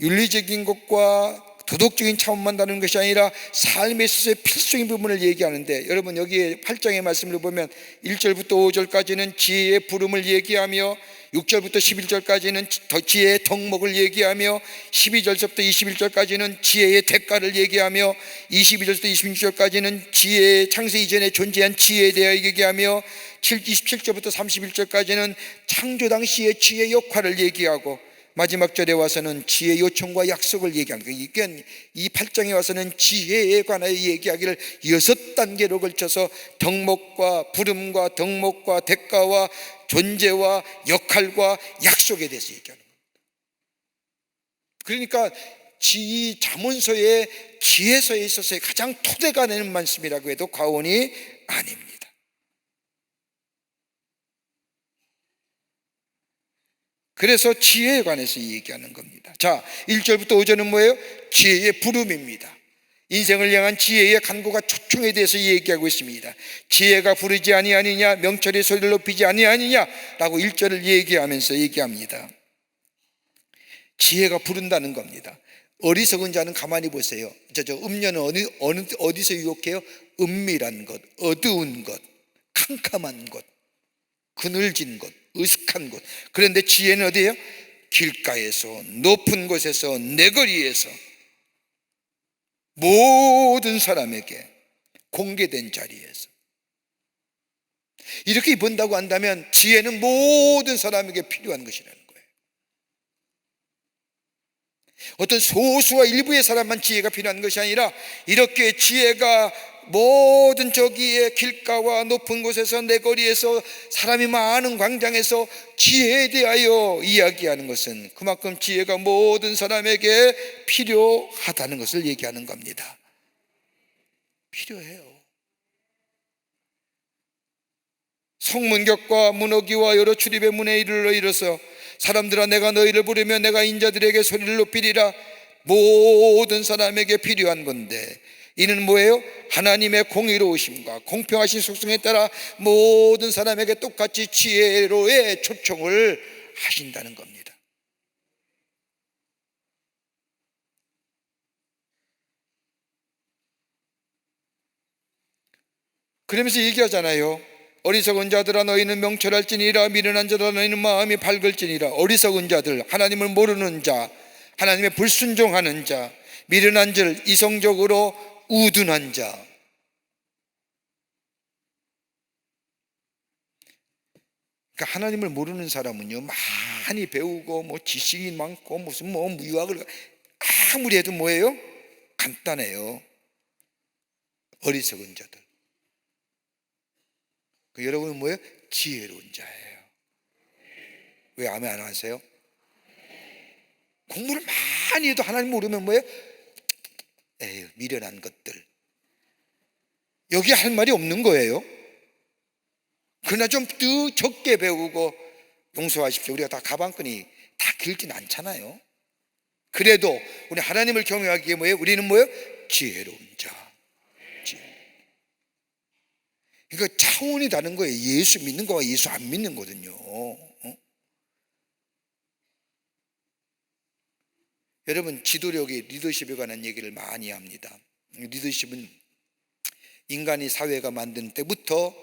윤리적인 것과 도덕적인 차원만 다루는 것이 아니라 삶에 있어서의 필수적인 부분을 얘기하는데, 여러분 여기에 8장의 말씀을 보면 1절부터 5절까지는 지혜의 부름을 얘기하며, 6절부터 11절까지는 지혜의 덕목을 얘기하며, 12절부터 21절까지는 지혜의 대가를 얘기하며, 22절부터 26절까지는 지혜의 창세 이전에 존재한 지혜에 대하여 얘기하며, 27절부터 31절까지는 창조 당시의 지혜의 역할을 얘기하고, 마지막 절에 와서는 지혜 요청과 약속을 얘기하는 거예요. 이게 이 8장에 와서는 지혜에 관하여 얘기하기를 6단계로 걸쳐서 덕목과 부름과 덕목과 대가와 존재와 역할과 약속에 대해서 얘기하는 겁니다. 그러니까 이 잠언서의 지혜서에 있어서의 가장 토대가 되는 말씀이라고 해도 과언이 아닙니다. 그래서 지혜에 관해서 얘기하는 겁니다. 자, 1절부터 5절은 뭐예요? 지혜의 부름입니다. 인생을 향한 지혜의 간구가 초청에 대해서 얘기하고 있습니다. 지혜가 부르지 아니하느냐, 명철의 소리를 높이지 아니하느냐라고 1절을 얘기하면서 얘기합니다. 지혜가 부른다는 겁니다. 어리석은 자는 가만히 보세요. 음녀는 어디서 유혹해요? 은밀한 것, 어두운 것, 캄캄한 것, 그늘진 것, 으슥한 곳. 그런데 지혜는 어디예요? 길가에서, 높은 곳에서, 내거리에서 모든 사람에게 공개된 자리에서. 이렇게 본다고 한다면 지혜는 모든 사람에게 필요한 것이라는 거예요. 어떤 소수와 일부의 사람만 지혜가 필요한 것이 아니라, 이렇게 지혜가 모든 저기에 길가와 높은 곳에서, 내거리에서, 사람이 많은 광장에서 지혜에 대하여 이야기하는 것은 그만큼 지혜가 모든 사람에게 필요하다는 것을 얘기하는 겁니다. 필요해요. 성문격과 문어기와 여러 출입의 문에 이르러서 사람들아, 내가 너희를 부르며 내가 인자들에게 소리를 높이리라. 모든 사람에게 필요한 건데, 이는 뭐예요? 하나님의 공의로우심과 공평하신 속성에 따라 모든 사람에게 똑같이 지혜로의 초청을 하신다는 겁니다. 그러면서 얘기하잖아요. 어리석은 자들아, 너희는 명철할지니라. 미련한 자들아, 너희는 마음이 밝을지니라. 어리석은 자들, 하나님을 모르는 자, 하나님의 불순종하는 자, 미련한 자를 이성적으로 우둔한 자. 그러니까 하나님을 모르는 사람은요, 많이 배우고 뭐 지식이 많고 무슨 뭐 유학을 아무리 해도 뭐예요? 간단해요. 어리석은 자들. 여러분은 뭐예요? 지혜로운 자예요. 왜 아멘 안 하세요? 공부를 많이 해도 하나님 모르면 뭐예요? 에휴, 미련한 것들. 여기 할 말이 없는 거예요. 그러나 좀 더 적게 배우고, 용서하십시오, 우리가 다 가방끈이 다 길진 않잖아요. 그래도 우리 하나님을 경외하기에 뭐예요? 우리는 뭐예요? 지혜로운 자. 그러니까 차원이 다른 거예요. 예수 믿는 거와 예수 안 믿는 거거든요. 여러분, 지도력이 리더십에 관한 얘기를 많이 합니다. 리더십은 인간이 사회가 만든 때부터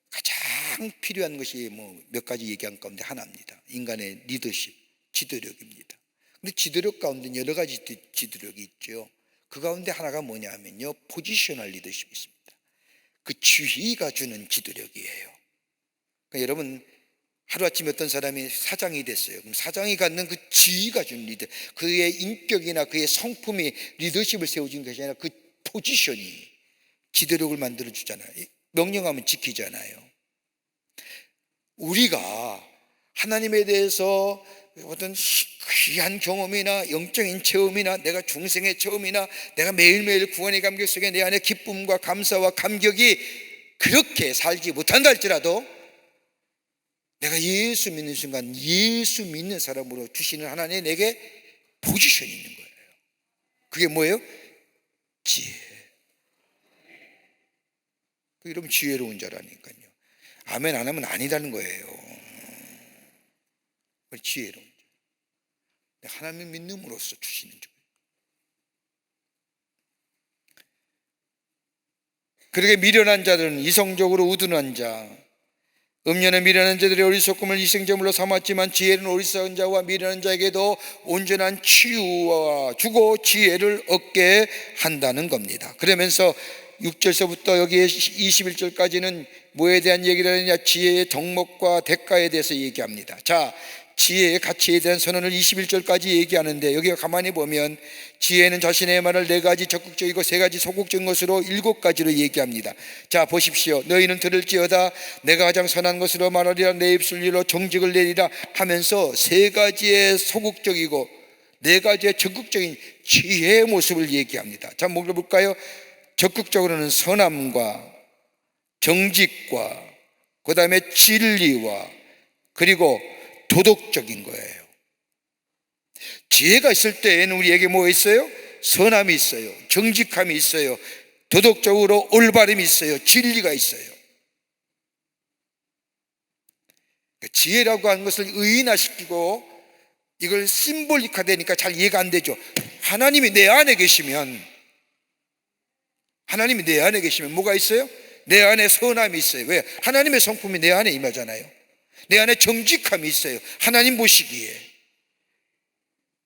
가장 필요한 것이 뭐 몇 가지 얘기한 가운데 하나입니다. 인간의 리더십, 지도력입니다. 근데 지도력 가운데 여러 가지 지도력이 있죠. 그 가운데 하나가 뭐냐면요, 포지셔널 리더십이 있습니다. 그 지위가 주는 지도력이에요. 그러니까 여러분, 하루아침에 어떤 사람이 사장이 됐어요. 그럼 사장이 갖는 그 지위가 주는 리더, 그의 인격이나 그의 성품이 리더십을 세워주는 것이 아니라 그 포지션이 지도력을 만들어주잖아요. 명령하면 지키잖아요. 우리가 하나님에 대해서 어떤 귀한 경험이나 영적인 체험이나 내가 중생의 체험이나 내가 매일매일 구원의 감격 속에 내 안에 기쁨과 감사와 감격이 그렇게 살지 못한다 할지라도 내가 예수 믿는 순간 예수 믿는 사람으로 주시는 하나님의 내게 포지션이 있는 거예요. 그게 뭐예요? 지혜. 여러분, 지혜로운 자라니까요. 아멘 안 하면 아니라는 거예요. 지혜로운 자, 하나님 믿음으로써 주시는 줄. 그렇게 미련한 자들은 이성적으로 우둔한 자, 음녀는 미련한 자들의 어리석음을 이생제물로 삼았지만 지혜는 어리석은 자와 미련한 자에게도 온전한 치유와 주고 지혜를 얻게 한다는 겁니다. 그러면서 6절서부터 여기 21절까지는 뭐에 대한 얘기를 하느냐, 지혜의 덕목과 대가에 대해서 얘기합니다. 자, 지혜의 가치에 대한 선언을 21절까지 얘기하는데, 여기 가만히 보면 지혜는 자신의 말을 4가지 적극적이고 3가지 소극적인 것으로 7가지로 얘기합니다. 자, 보십시오. 너희는 들을지어다 내가 가장 선한 것으로 말하리라, 내 입술 위로 정직을 내리라 하면서 3가지의 소극적이고 4가지의 적극적인 지혜의 모습을 얘기합니다. 자, 뭐 볼까요? 적극적으로는 선함과 정직과 그 다음에 진리와 그리고 도덕적인 거예요. 지혜가 있을 때에는 우리에게 뭐가 있어요? 선함이 있어요, 정직함이 있어요, 도덕적으로 올바름이 있어요, 진리가 있어요. 지혜라고 하는 것을 의인화시키고 이걸 심볼릭화되니까 잘 이해가 안 되죠. 하나님이 내 안에 계시면 뭐가 있어요? 내 안에 선함이 있어요. 왜? 하나님의 성품이 내 안에 임하잖아요. 내 안에 정직함이 있어요. 하나님 보시기에.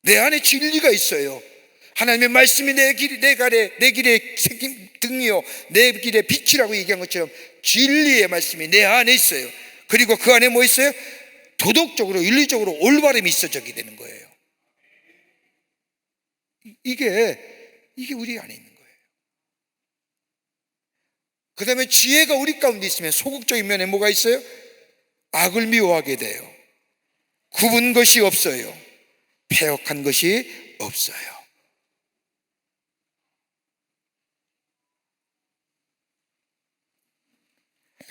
내 안에 진리가 있어요. 하나님의 말씀이 내 길의 등이요 내 길의 빛이라고 얘기한 것처럼 진리의 말씀이 내 안에 있어요. 그리고 그 안에 뭐 있어요? 도덕적으로 윤리적으로 올바름이 있어지게 되는 거예요. 이게 우리 안에 있는 거예요. 그 다음에 지혜가 우리 가운데 있으면 소극적인 면에 뭐가 있어요? 악을 미워하게 돼요. 굽은 것이 없어요. 패역한 것이 없어요.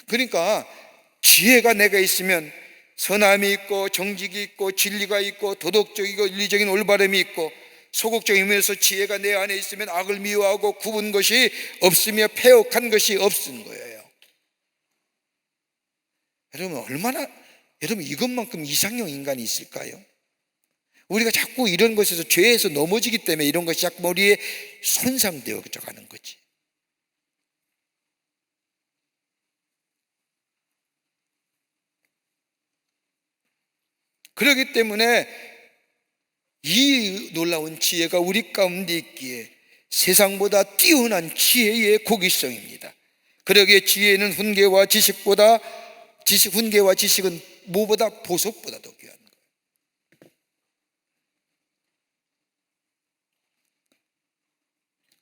그러니까 지혜가 내가 있으면 선함이 있고 정직이 있고 진리가 있고 도덕적이고 윤리적인 올바름이 있고 소극적인 면에서 지혜가 내 안에 있으면 악을 미워하고 굽은 것이 없으며 패역한 것이 없는 거예요. 여러분 이것만큼 이상형 인간이 있을까요? 우리가 자꾸 이런 것에서 죄에서 넘어지기 때문에 이런 것이 자꾸 머리에 손상되어 가는 거지. 그렇기 때문에 이 놀라운 지혜가 우리 가운데 있기에 세상보다 뛰어난 지혜의 고귀성입니다. 그러기에 지혜는 훈계와 지식은 무엇보다 보석보다 더 귀한 거예요.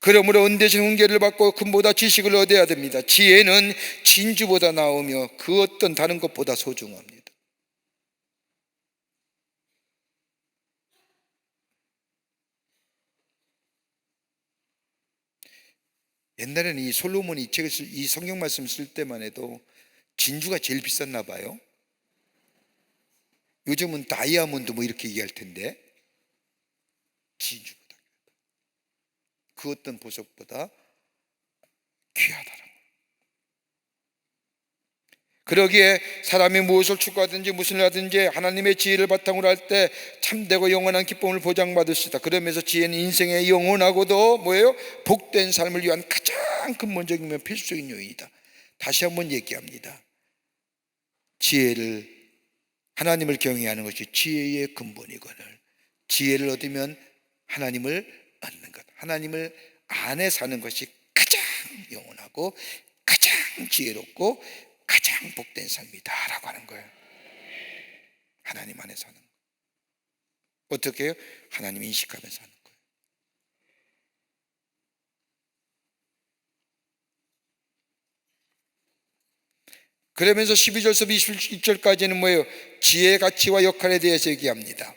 그러므로 은대신 훈계를 받고 금보다 지식을 얻어야 됩니다. 지혜는 진주보다 나으며 그 어떤 다른 것보다 소중합니다. 옛날에는 이 솔로몬이 이 책을 이 성경 말씀 쓸 때만 해도 진주가 제일 비쌌나 봐요. 요즘은 다이아몬드 뭐 이렇게 얘기할 텐데 진주보다 그 어떤 보석보다 귀하다는 거예요. 그러기에 사람이 무엇을 추구하든지 무슨 일 하든지 하나님의 지혜를 바탕으로 할 때 참되고 영원한 기쁨을 보장받을 수 있다. 그러면서 지혜는 인생의 영원하고도 뭐예요? 복된 삶을 위한 가장 근본적이며 필수적인 요인이다. 다시 한번 얘기합니다. 하나님을 경외하는 것이 지혜의 근본이거늘 지혜를 얻으면 하나님을 얻는 것, 하나님을 안에 사는 것이 가장 영원하고 가장 지혜롭고 가장 복된 삶이다 라고 하는 거예요. 하나님 안에 사는 거. 어떻게 해요? 하나님 인식하면서 사는 거예요. 그러면서 12절에서 21절까지는 뭐예요? 지혜의 가치와 역할에 대해서 얘기합니다.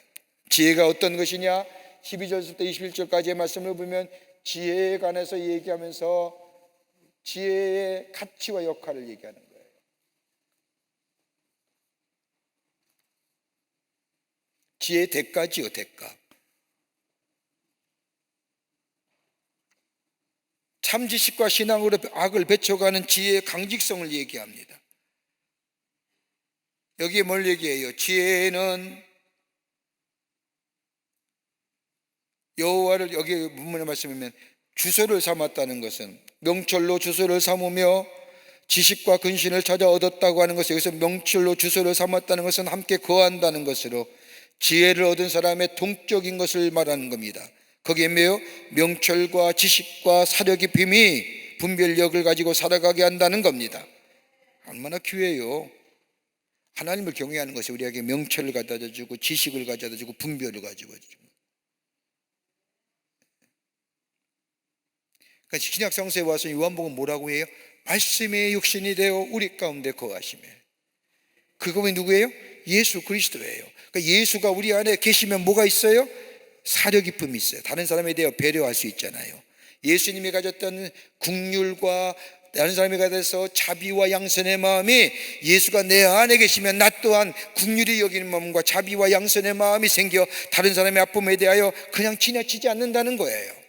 지혜가 어떤 것이냐? 12절부터 21절까지의 말씀을 보면 지혜에 관해서 얘기하면서 지혜의 가치와 역할을 얘기하는 거예요. 지혜의 대가지요, 대가. 참지식과 신앙으로 악을 배척하는 지혜의 강직성을 얘기합니다. 여기에 뭘 얘기해요? 지혜는 여호와를, 여기 문문의 말씀이면 주소를 삼았다는 것은 명철로 주소를 삼으며 지식과 근신을 찾아 얻었다고 하는 것을, 여기서 명철로 주소를 삼았다는 것은 함께 거한다는 것으로 지혜를 얻은 사람의 동적인 것을 말하는 겁니다. 거기에 뭐예요? 명철과 지식과 사려 깊음이 분별력을 가지고 살아가게 한다는 겁니다. 얼마나 귀해요. 하나님을 경외하는 것이 우리에게 명철을 가져다 주고 지식을 가져다 주고 분별을 가지고 주고. 그러니까 신약 성서에 와서 요한복음 뭐라고 해요? 말씀의 육신이 되어 우리 가운데 거하시며. 그분이 누구예요? 예수 그리스도예요. 그러니까 예수가 우리 안에 계시면 뭐가 있어요? 사려 깊음이 있어요. 다른 사람에 대해 배려할 수 있잖아요. 예수님이 가졌던 긍휼과 다른 사람이 가져서 자비와 양선의 마음이, 예수가 내 안에 계시면 나 또한 긍휼히 여기는 마음과 자비와 양선의 마음이 생겨 다른 사람의 아픔에 대하여 그냥 지나치지 않는다는 거예요.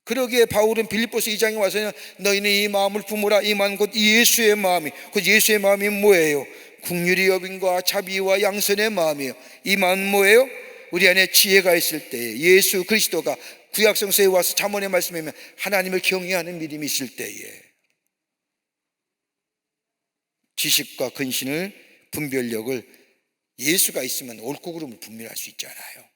그러기에 바울은 빌립보서 2장에 와서는 너희는 이 마음을 품으라. 이 마음은 곧 예수의 마음이, 그 예수의 마음이 뭐예요? 긍휼히 여김과 자비와 양선의 마음이에요. 이 마음은 뭐예요? 우리 안에 지혜가 있을 때에, 예수 그리스도가 구약성서에 와서 잠언의 말씀이면 하나님을 경외하는 믿음이 있을 때에 지식과 근신을, 분별력을, 예수가 있으면 옳고 그름을 분별할 수 있잖아요.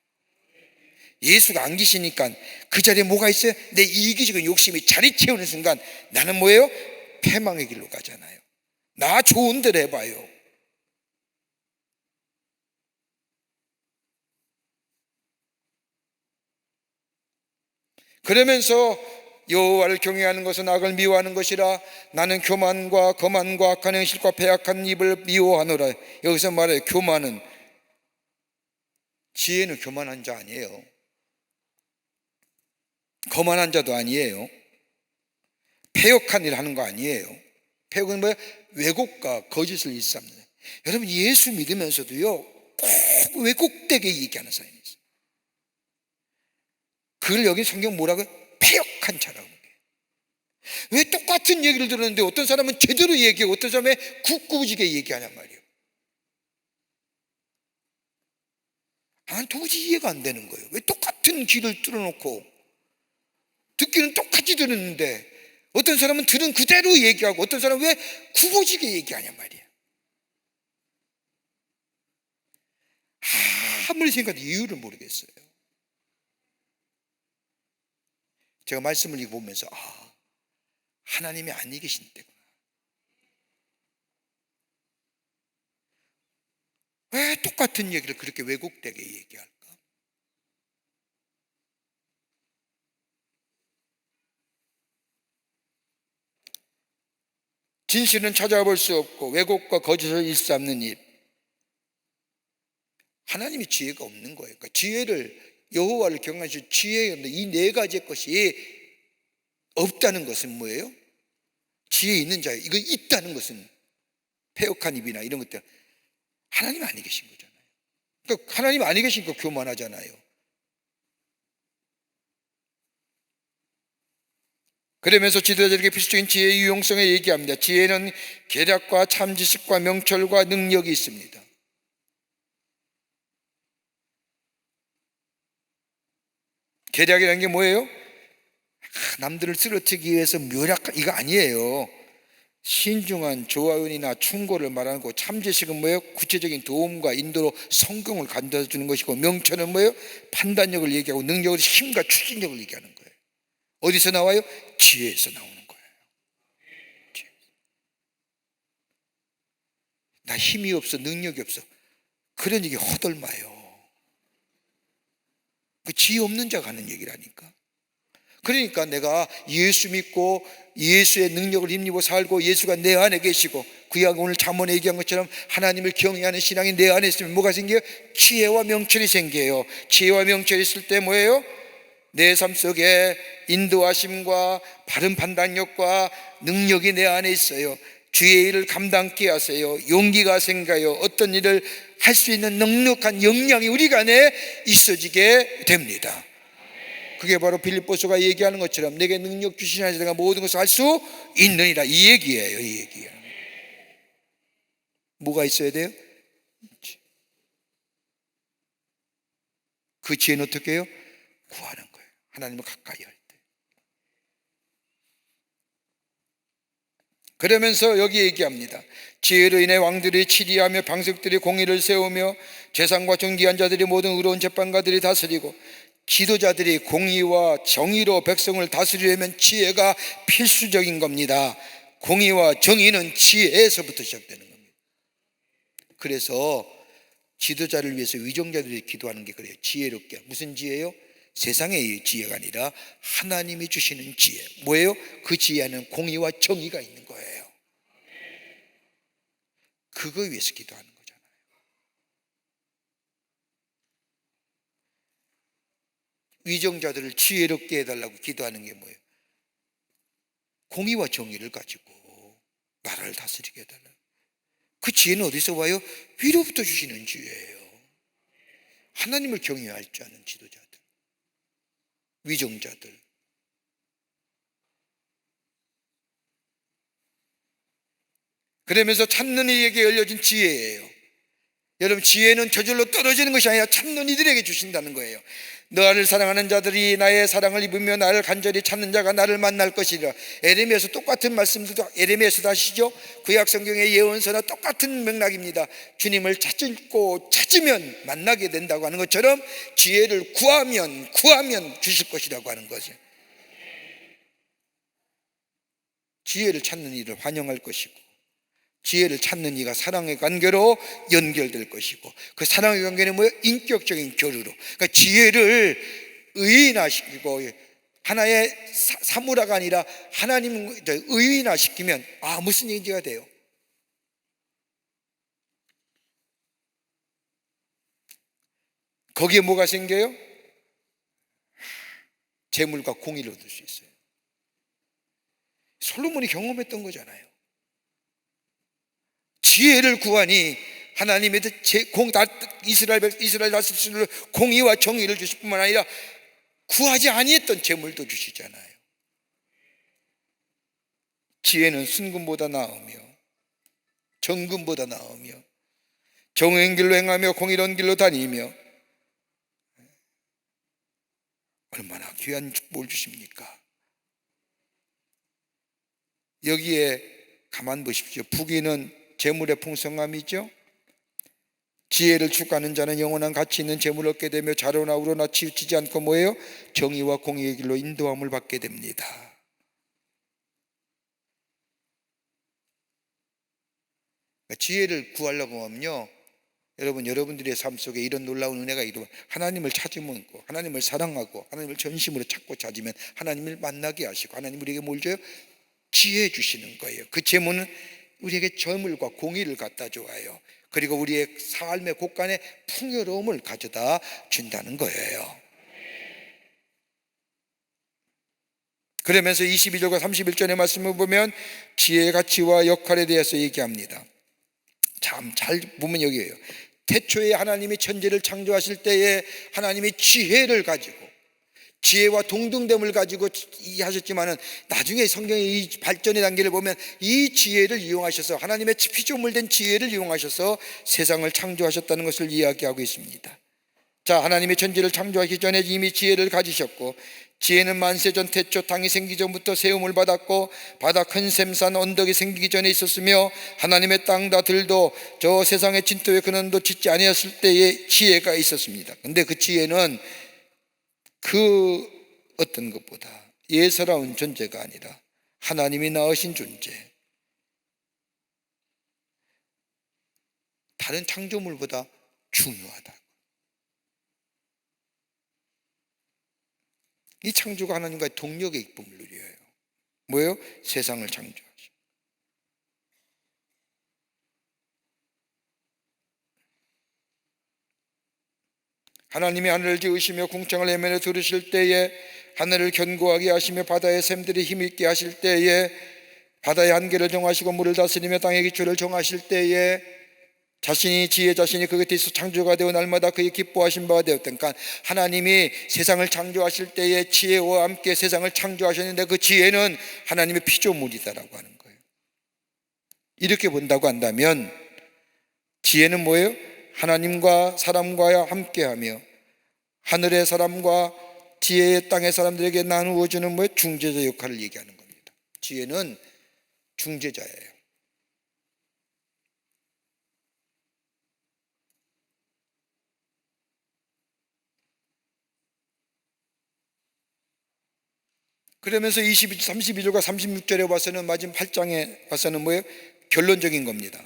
예수가 안 계시니까 그 자리에 뭐가 있어요? 내 이기적인 욕심이 자리 채우는 순간 나는 뭐예요? 패망의 길로 가잖아요. 나 좋은 대로 해봐요. 그러면서 여호와를 경외하는 것은 악을 미워하는 것이라. 나는 교만과 거만과 악한 행실과 패악한 입을 미워하노라. 여기서 말해요. 교만은, 지혜는 교만한 자 아니에요. 거만한 자도 아니에요. 패역한 일 하는 거 아니에요. 패역은 뭐예요? 왜곡과 거짓을 일삼는. 여러분, 예수 믿으면서도요 꼭 왜곡되게 얘기하는 사람이 있어요. 그걸 여기 성경 뭐라고요? 패역한 자라고. 왜 똑같은 얘기를 들었는데 어떤 사람은 제대로 얘기하고 어떤 사람은 굳구지게 얘기하냔 말이에요. 난 도저히 이해가 안 되는 거예요. 왜 똑같은 귀를 뚫어놓고 듣기는 똑같이 들었는데 어떤 사람은 들은 그대로 얘기하고 어떤 사람은 왜 구부지게 얘기하냔 말이에요. 아무리 생각해도 이유를 모르겠어요. 제가 말씀을 읽어보면서 하나님이 아니 계신 때구나. 왜 똑같은 얘기를 그렇게 왜곡되게 얘기할까? 진실은 찾아볼 수 없고 왜곡과 거짓을 일삼는 입. 하나님이 지혜가 없는 거예요. 그러니까 지혜를, 여호와를 경외하시고 지혜가 없는 이 네 가지의 것이 없다는 것은 뭐예요? 지혜 있는 자예요. 이거 있다는 것은 패역한 입이나 이런 것들, 하나님 아니 계신 거잖아요. 그러니까 하나님 아니 계시니까 교만하잖아요. 그러면서 지도자들에게 필수적인 지혜의 유용성을 얘기합니다. 지혜는 계략과 참지식과 명철과 능력이 있습니다. 계략이라는 게 뭐예요? 남들을 쓰러뜨리기 위해서 묘략한, 이거 아니에요. 신중한 조화연이나 충고를 말하는 거. 참지식은 뭐예요? 구체적인 도움과 인도로 성경을 가져다 주는 것이고, 명철은 뭐예요? 판단력을 얘기하고, 능력은 힘과 추진력을 얘기하는 거예요. 어디서 나와요? 지혜에서 나오는 거예요. 나 힘이 없어, 능력이 없어, 그런 얘기 허덜마요. 그 지혜 없는 자가 하는 얘기라니까. 그러니까 내가 예수 믿고 예수의 능력을 힘입어 살고 예수가 내 안에 계시고, 구약 오늘 잠언에 얘기한 것처럼 하나님을 경외하는 신앙이 내 안에 있으면 뭐가 생겨요? 지혜와 명철이 생겨요. 지혜와 명철이 있을 때 뭐예요? 내 삶 속에 인도하심과 바른 판단력과 능력이 내 안에 있어요. 주의 일을 감당케 하세요. 용기가 생겨요. 어떤 일을 할 수 있는 넉넉한 역량이 우리 안에 있어지게 됩니다. 그게 바로 빌립보서가 얘기하는 것처럼 내게 능력 주시는 하나님, 내가 모든 것을 할 수 있느니라, 이 얘기예요. 이 얘기예요. 뭐가 있어야 돼요? 그 지혜는 어떻게 해요? 구하는 거예요. 하나님을 가까이 할 때. 그러면서 여기 얘기합니다. 지혜로 인해 왕들이 치리하며 방석들이 공의를 세우며 재상과 존귀한 자들이 모든 의로운 재판가들이 다스리고, 지도자들이 공의와 정의로 백성을 다스리려면 지혜가 필수적인 겁니다. 공의와 정의는 지혜에서부터 시작되는 겁니다. 그래서 지도자를 위해서 위정자들이 기도하는 게 그래요. 지혜롭게. 무슨 지혜요? 세상의 지혜가 아니라 하나님이 주시는 지혜. 뭐예요? 그 지혜는 공의와 정의가 있는 거예요. 그거 위해서 기도하는 거잖아요. 위정자들을 지혜롭게 해달라고 기도하는 게 뭐예요? 공의와 정의를 가지고 나라를 다스리게 해달라고. 그 지혜는 어디서 와요? 위로부터 주시는 지혜예요. 하나님을 경외할 줄 아는 지도자들, 위정자들. 그러면서 찾는 이에게 열려진 지혜예요. 여러분, 지혜는 저절로 떨어지는 것이 아니라 찾는 이들에게 주신다는 거예요. 너를 사랑하는 자들이 나의 사랑을 입으며 나를 간절히 찾는 자가 나를 만날 것이라. 에레미야서 똑같은 말씀도 에레미야서도 하시죠. 구약 성경의 예언서나 똑같은 맥락입니다. 주님을 찾으면 만나게 된다고 하는 것처럼 지혜를 구하면 주실 것이라고 하는 거죠. 지혜를 찾는 이를 환영할 것이고, 지혜를 찾는 이가 사랑의 관계로 연결될 것이고, 그 사랑의 관계는 뭐예요? 인격적인 교류로. 그러니까 지혜를 의인화시키고, 하나의 사무라가 아니라 하나님 의인화시키면 무슨 얘기가 돼요? 거기에 뭐가 생겨요? 재물과 공의를 얻을 수 있어요. 솔로몬이 경험했던 거잖아요. 지혜를 구하니 하나님의 이스라엘 다스리는 공의와 정의를 주실 뿐만 아니라 구하지 아니했던 재물도 주시잖아요. 지혜는 순금보다 나으며 정금보다 나으며 정의의 길로 행하며 공의로운 길로 다니며. 얼마나 귀한 축복을 주십니까? 여기에 가만 보십시오. 부귀는 재물의 풍성함이죠. 지혜를 추구하는 자는 영원한 가치 있는 재물을 얻게 되며 좌로나 우로나 치우치지 않고 뭐예요? 정의와 공의의 길로 인도함을 받게 됩니다. 지혜를 구하려고 하면요, 여러분들의 삶 속에 이런 놀라운 은혜가 있고, 하나님을 찾으면, 하나님을 사랑하고 하나님을 전심으로 찾고 찾으면 하나님을 만나게 하시고 하나님 우리에게 뭘 줘요? 지혜 주시는 거예요. 그 재물은 우리에게 재물과 공의를 갖다 줘요. 그리고 우리의 삶의 곳간에 풍요로움을 가져다 준다는 거예요. 그러면서 22절과 31절의 말씀을 보면 지혜의 가치와 역할에 대해서 얘기합니다. 참 잘 보면 여기에요. 태초에 하나님이 천지를 창조하실 때에 하나님이 지혜를 가지고 지혜와 동등됨을 가지고 하셨지만은 나중에 성경의 이 발전의 단계를 보면 이 지혜를 이용하셔서 하나님의 피조물된 지혜를 이용하셔서 세상을 창조하셨다는 것을 이야기하고 있습니다. 자, 하나님의 천지를 창조하기 전에 이미 지혜를 가지셨고, 지혜는 만세전 태초 땅이 생기기 전부터 세움을 받았고 바다 큰 샘산 언덕이 생기기 전에 있었으며 하나님의 땅다 들도 저 세상의 진토의 근원도 짓지 아니었을 때에 지혜가 있었습니다. 근데 그 지혜는 그 어떤 것보다 예사로운 존재가 아니라 하나님이 낳으신 존재, 다른 창조물보다 중요하다. 이 창조가 하나님과의 동력의 기쁨을 누려요. 뭐예요? 세상을 창조하시고 하나님이 하늘을 지으시며 궁창을 해면에 두르실 때에 하늘을 견고하게 하시며 바다의 샘들이 힘있게 하실 때에 바다의 한계를 정하시고 물을 다스리며 땅의 기초를 정하실 때에 자신이 지혜 자신이 그 곁에 있어 창조가 되어 날마다 그의 기뻐하신 바가 되었던가, 하나님이 세상을 창조하실 때에 지혜와 함께 세상을 창조하셨는데 그 지혜는 하나님의 피조물이다라고 하는 거예요. 이렇게 본다고 한다면 지혜는 뭐예요? 하나님과 사람과 함께하며 하늘의 사람과 지혜의 땅의 사람들에게 나누어주는 뭐예요? 중재자 역할을 얘기하는 겁니다. 지혜는 중재자예요. 그러면서 32절과 36절에 와서는 마지막 8장에 와서는 뭐예요? 결론적인 겁니다.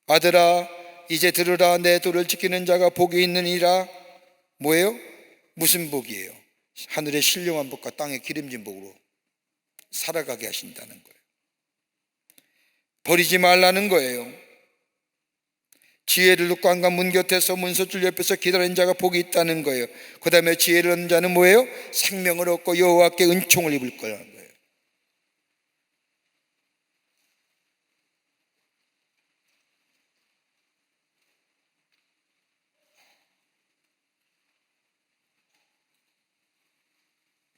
아들아 이제 들으라, 내 도를 지키는 자가 복이 있느니라. 뭐예요? 무슨 복이에요? 하늘의 신령한 복과 땅의 기름진 복으로 살아가게 하신다는 거예요. 버리지 말라는 거예요. 지혜를 듣고 안간 문 곁에서 문서줄 옆에서 기다리는 자가 복이 있다는 거예요. 그 다음에 지혜를 얻는 자는 뭐예요? 생명을 얻고 여호와께 은총을 입을 거라는 거예요.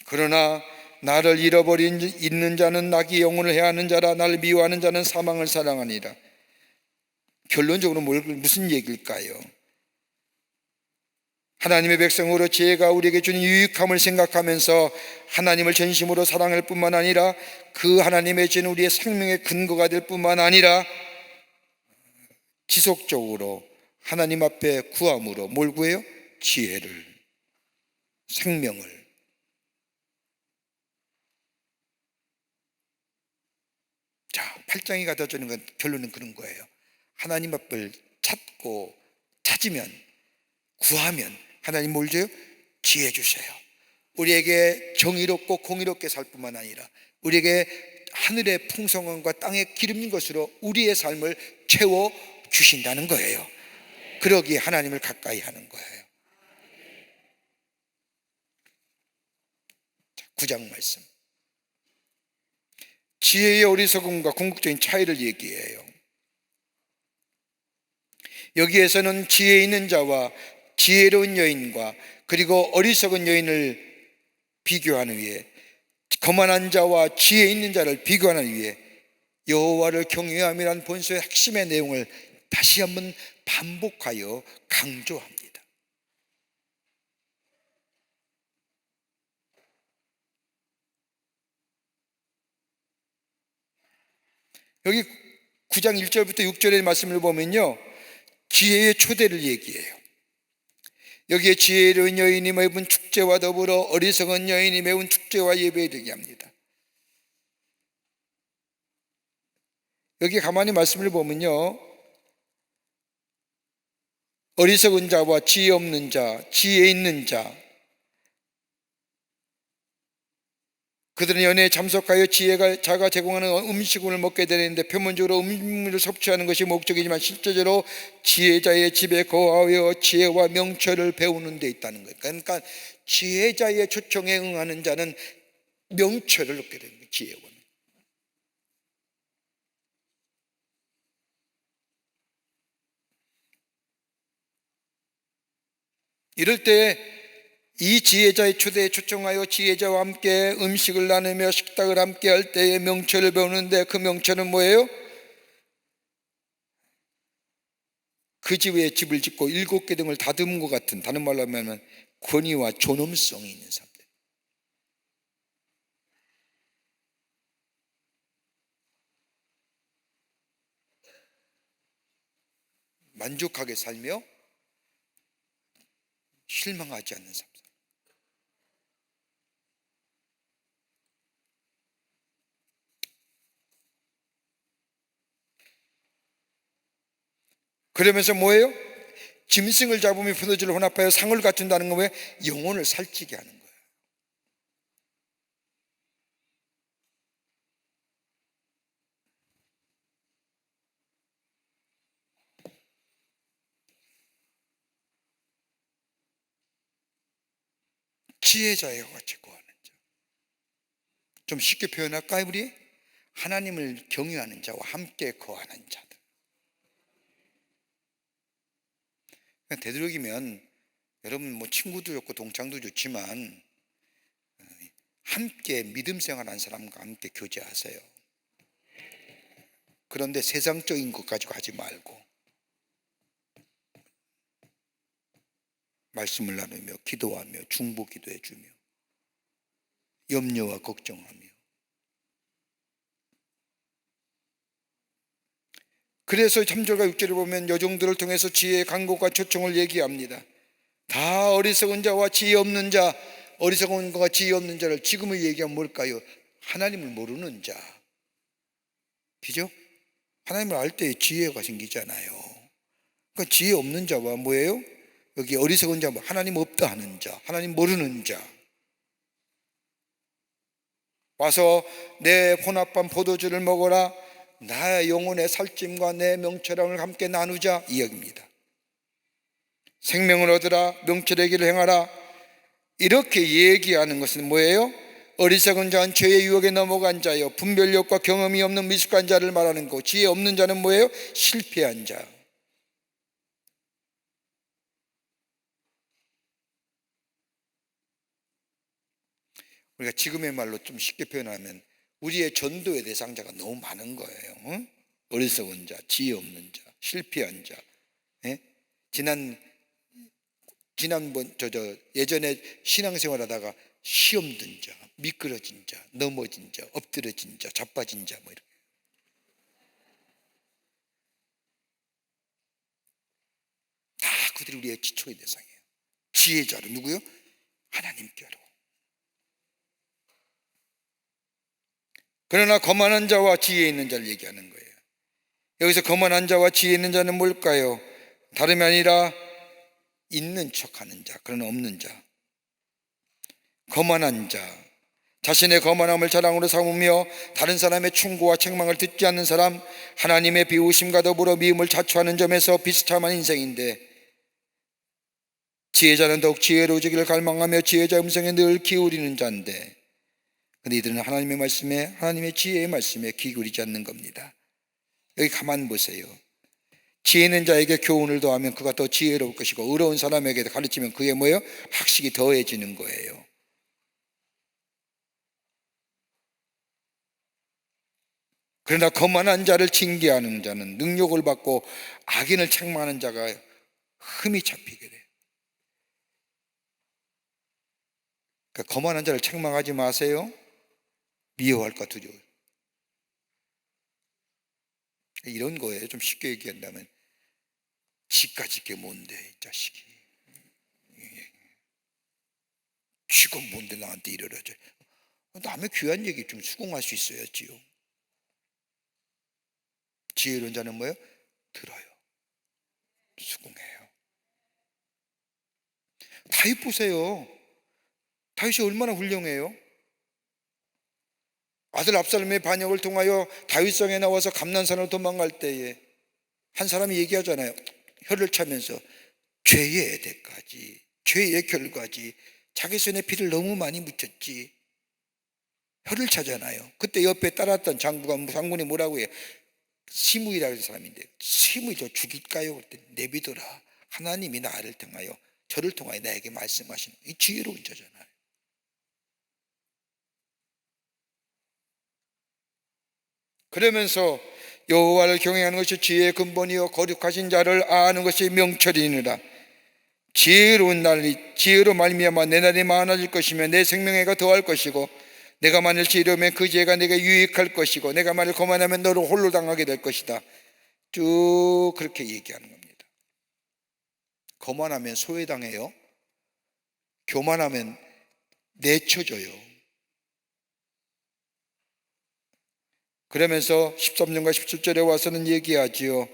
그러나 나를 잃어버린 있는 자는 나기 영혼을 해하는 자라. 나를 미워하는 자는 사망을 사랑하니라. 결론적으로 무슨 얘기일까요? 하나님의 백성으로 지혜가 우리에게 주는 유익함을 생각하면서 하나님을 전심으로 사랑할 뿐만 아니라 그 하나님의 지혜는 우리의 생명의 근거가 될 뿐만 아니라 지속적으로 하나님 앞에 구함으로 뭘 구해요? 지혜를, 생명을. 자, 8장이 가져주는 건 결론은 그런 거예요. 하나님 앞을 찾고 찾으면, 구하면 하나님 뭘 줘요? 지혜 주셔요. 우리에게 정의롭고 공의롭게 살 뿐만 아니라 우리에게 하늘의 풍성함과 땅의 기름진 것으로 우리의 삶을 채워 주신다는 거예요. 그러기에 하나님을 가까이 하는 거예요. 자, 9장 말씀. 지혜의 어리석음과 궁극적인 차이를 얘기해요. 여기에서는 지혜 있는 자와 지혜로운 여인과 그리고 어리석은 여인을 비교하는 위에, 거만한 자와 지혜 있는 자를 비교하는 위에 여호와를 경외함이란 본서의 핵심의 내용을 다시 한번 반복하여 강조합니다. 여기 9장 1절부터 6절의 말씀을 보면요, 지혜의 초대를 얘기해요. 여기에 지혜로운 여인이 매운 축제와 더불어 어리석은 여인이 매운 축제와 예배를 얘기합니다. 여기 가만히 말씀을 보면요, 어리석은 자와 지혜 없는 자, 지혜 있는 자, 그들은 연애에 참석하여 자가 제공하는 음식을 먹게 되는데, 표면적으로 음식물을 섭취하는 것이 목적이지만 실제적으로 지혜자의 집에 거하여 지혜와 명철을 배우는 데 있다는 거예요. 그러니까 지혜자의 초청에 응하는 자는 명철을 얻게 되는 거예요. 지혜원. 이럴 때 이 지혜자의 초대에 초청하여 지혜자와 함께 음식을 나누며 식탁을 함께 할 때에 명철을 배우는데, 그 명철은 뭐예요? 그 집에 집을 짓고 7개 등을 다듬은 것 같은, 다른 말로 하면 권위와 존엄성이 있는 사람들. 만족하게 살며 실망하지 않는 삶. 그러면서 뭐예요? 짐승을 잡으며 포도주를 혼합하여 상을 갖춘다는 건 왜? 영혼을 살찌게 하는 거예요. 지혜자와 같이 거하는 자. 좀 쉽게 표현할까요, 우리? 하나님을 경외하는 자와 함께 거하는 자들. 되도록이면 여러분 뭐 친구도 좋고 동창도 좋지만 함께 믿음 생활하는 사람과 함께 교제하세요. 그런데 세상적인 것 가지고 하지 말고 말씀을 나누며 기도하며 중보 기도해 주며 염려와 걱정하며. 그래서 3절과 6절을 보면 여종들을 통해서 지혜의 간곡과 초청을 얘기합니다. 다 어리석은 자와 지혜 없는 자, 어리석은 자와 지혜 없는 자를 지금의 얘기하면 뭘까요? 하나님을 모르는 자. 그죠? 하나님을 알 때 지혜가 생기잖아요. 그러니까 지혜 없는 자와 뭐예요? 여기 어리석은 자, 하나님 없다 하는 자, 하나님 모르는 자. 와서 내 혼합한 포도주를 먹어라, 나의 영혼의 살찜과 내 명철함을 함께 나누자, 이 얘기입니다. 생명을 얻으라, 명철의 길을 행하라, 이렇게 얘기하는 것은 뭐예요? 어리석은 자는 죄의 유혹에 넘어간 자요, 분별력과 경험이 없는 미숙한 자를 말하는 거. 지혜 없는 자는 뭐예요? 실패한 자. 우리가 지금의 말로 좀 쉽게 표현하면 우리의 전도의 대상자가 너무 많은 거예요. 응? 어리석은 자, 지혜 없는 자, 실패한 자. 예? 예전에 신앙생활 하다가 시험 든 자, 미끄러진 자, 넘어진 자, 엎드러진 자, 자빠진 자, 뭐 이렇게. 다 그들이 우리의 지초의 대상이에요. 지혜자로 누구요? 하나님께로. 그러나 거만한 자와 지혜 있는 자를 얘기하는 거예요. 여기서 거만한 자와 지혜 있는 자는 뭘까요? 다름이 아니라 있는 척하는 자, 그러나 없는 자. 거만한 자, 자신의 거만함을 자랑으로 삼으며 다른 사람의 충고와 책망을 듣지 않는 사람, 하나님의 비우심과 더불어 미움을 자초하는 점에서 비슷한 인생인데, 지혜자는 더욱 지혜로우기를 갈망하며 지혜자 음성에 늘 기울이는 자인데, 근데 이들은 하나님의 말씀에, 하나님의 지혜의 말씀에 귀 기울이지 않는 겁니다. 여기 가만 보세요. 지혜 있는 자에게 교훈을 더하면 그가 더 지혜로울 것이고, 의로운 사람에게 가르치면 그의 뭐예요? 학식이 더해지는 거예요. 그러나 거만한 자를 징계하는 자는 능욕을 받고 악인을 책망하는 자가 흠이 잡히게 돼요. 그러니까 거만한 자를 책망하지 마세요. 미워할까 두려워요. 이런 거예요. 좀 쉽게 얘기한다면 지까짓 게 뭔데 이 자식이. 쥐가 뭔데 나한테 이러러져. 남의 귀한 얘기 좀 수긍할 수 있어야지요. 지혜로운 자는 뭐예요? 들어요. 수긍해요. 다윗 보세요. 다윗이 얼마나 훌륭해요. 아들 압살롬의 반역을 통하여 다윗성에 나와서 감난산으로 도망갈 때에 한 사람이 얘기하잖아요. 혀를 차면서 죄의 대가지, 죄의 결과지, 자기 손에 피를 너무 많이 묻혔지. 혀를 차잖아요. 그때 옆에 따랐던 장군이 뭐라고 해요? 시므이라는 사람인데, 시므이 저 죽일까요? 그때 내비둬라. 하나님이 나를 통하여, 저를 통하여 나에게 말씀하시는 이 지혜로운 자잖아요. 그러면서 여호와를 경외하는 것이 지혜의 근본이요 거룩하신 자를 아는 것이 명철이니라. 지혜로 말미암아 내 날이 많아질 것이며 내 생명애가 더할 것이고, 내가 만일 지혜로우면 그 지혜가 내게 유익할 것이고, 내가 만일 거만하면 너를 홀로 당하게 될 것이다. 쭉 그렇게 얘기하는 겁니다. 거만하면 소외당해요. 교만하면 내쳐져요. 그러면서 13절과 17절에 와서는 얘기하지요.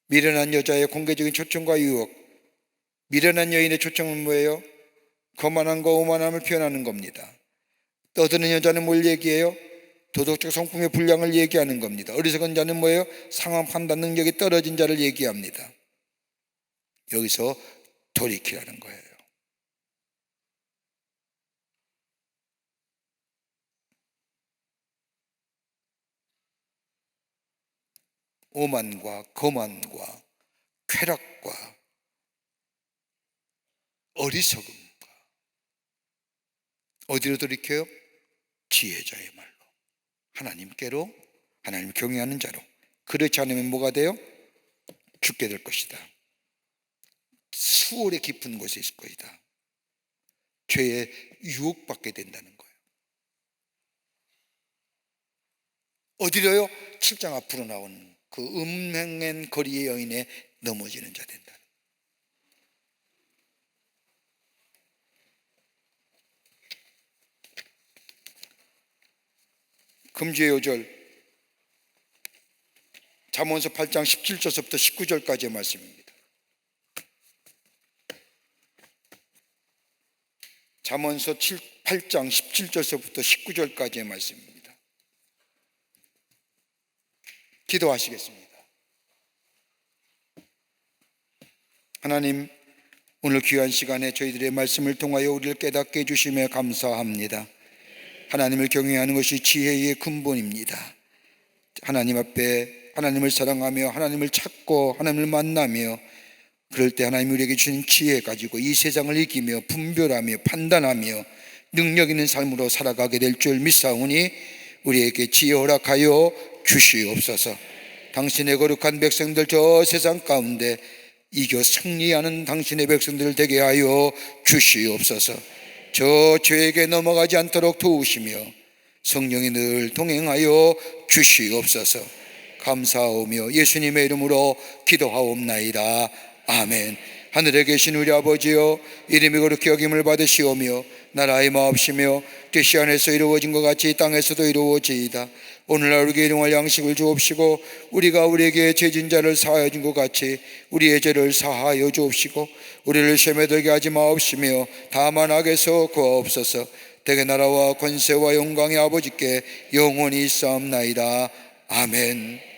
미련한 여자의 공개적인 초청과 유혹. 미련한 여인의 초청은 뭐예요? 거만함과 오만함을 표현하는 겁니다. 떠드는 여자는 뭘 얘기해요? 도덕적 성품의 분량을 얘기하는 겁니다. 어리석은 자는 뭐예요? 상황 판단 능력이 떨어진 자를 얘기합니다. 여기서 돌이키라는 거예요. 오만과 거만과 쾌락과 어리석음과 어디로 돌이켜요? 지혜자의 말로, 하나님께로, 하나님 경외하는 자로. 그렇지 않으면 뭐가 돼요? 죽게 될 것이다. 수월의 깊은 곳에 있을 것이다. 죄에 유혹받게 된다는 거예요. 어디로요? 7장 앞으로 나오는 그 음행한 거리의 여인에 넘어지는 자 된다. 금주의 요절 잠언서 8장 17절부터 19절까지의 말씀입니다. 잠언서 8장 17절부터 19절까지의 말씀입니다. 기도하시겠습니다. 하나님, 오늘 귀한 시간에 저희들의 말씀을 통하여 우리를 깨닫게 해주시며 감사합니다. 하나님을 경외하는 것이 지혜의 근본입니다. 하나님 앞에 하나님을 사랑하며 하나님을 찾고 하나님을 만나며, 그럴 때 하나님이 우리에게 주신 지혜 가지고 이 세상을 이기며 분별하며 판단하며 능력 있는 삶으로 살아가게 될 줄 믿사오니 우리에게 지혜 허락하여 주시옵소서. 당신의 거룩한 백성들 저 세상 가운데 이겨 승리하는 당신의 백성들 되게 하여 주시옵소서. 저 죄에게 넘어가지 않도록 도우시며 성령이 늘 동행하여 주시옵소서. 감사하오며 예수님의 이름으로 기도하옵나이다. 아멘. 하늘에 계신 우리 아버지여, 이름이 거룩히 여김을 받으시오며 나라의 마옵시며 뜻이 하늘에서 이루어진 것 같이 땅에서도 이루어지이다. 오늘날 우리에게 일용할 양식을 주옵시고, 우리가 우리에게 죄진 자를 사하여 준 것 같이 우리의 죄를 사하여 주옵시고, 우리를 시험에 들게 하지 마옵시며 다만 악에서 구하옵소서. 대개 나라와 권세와 영광의 아버지께 영원히 있사옵나이다. 아멘.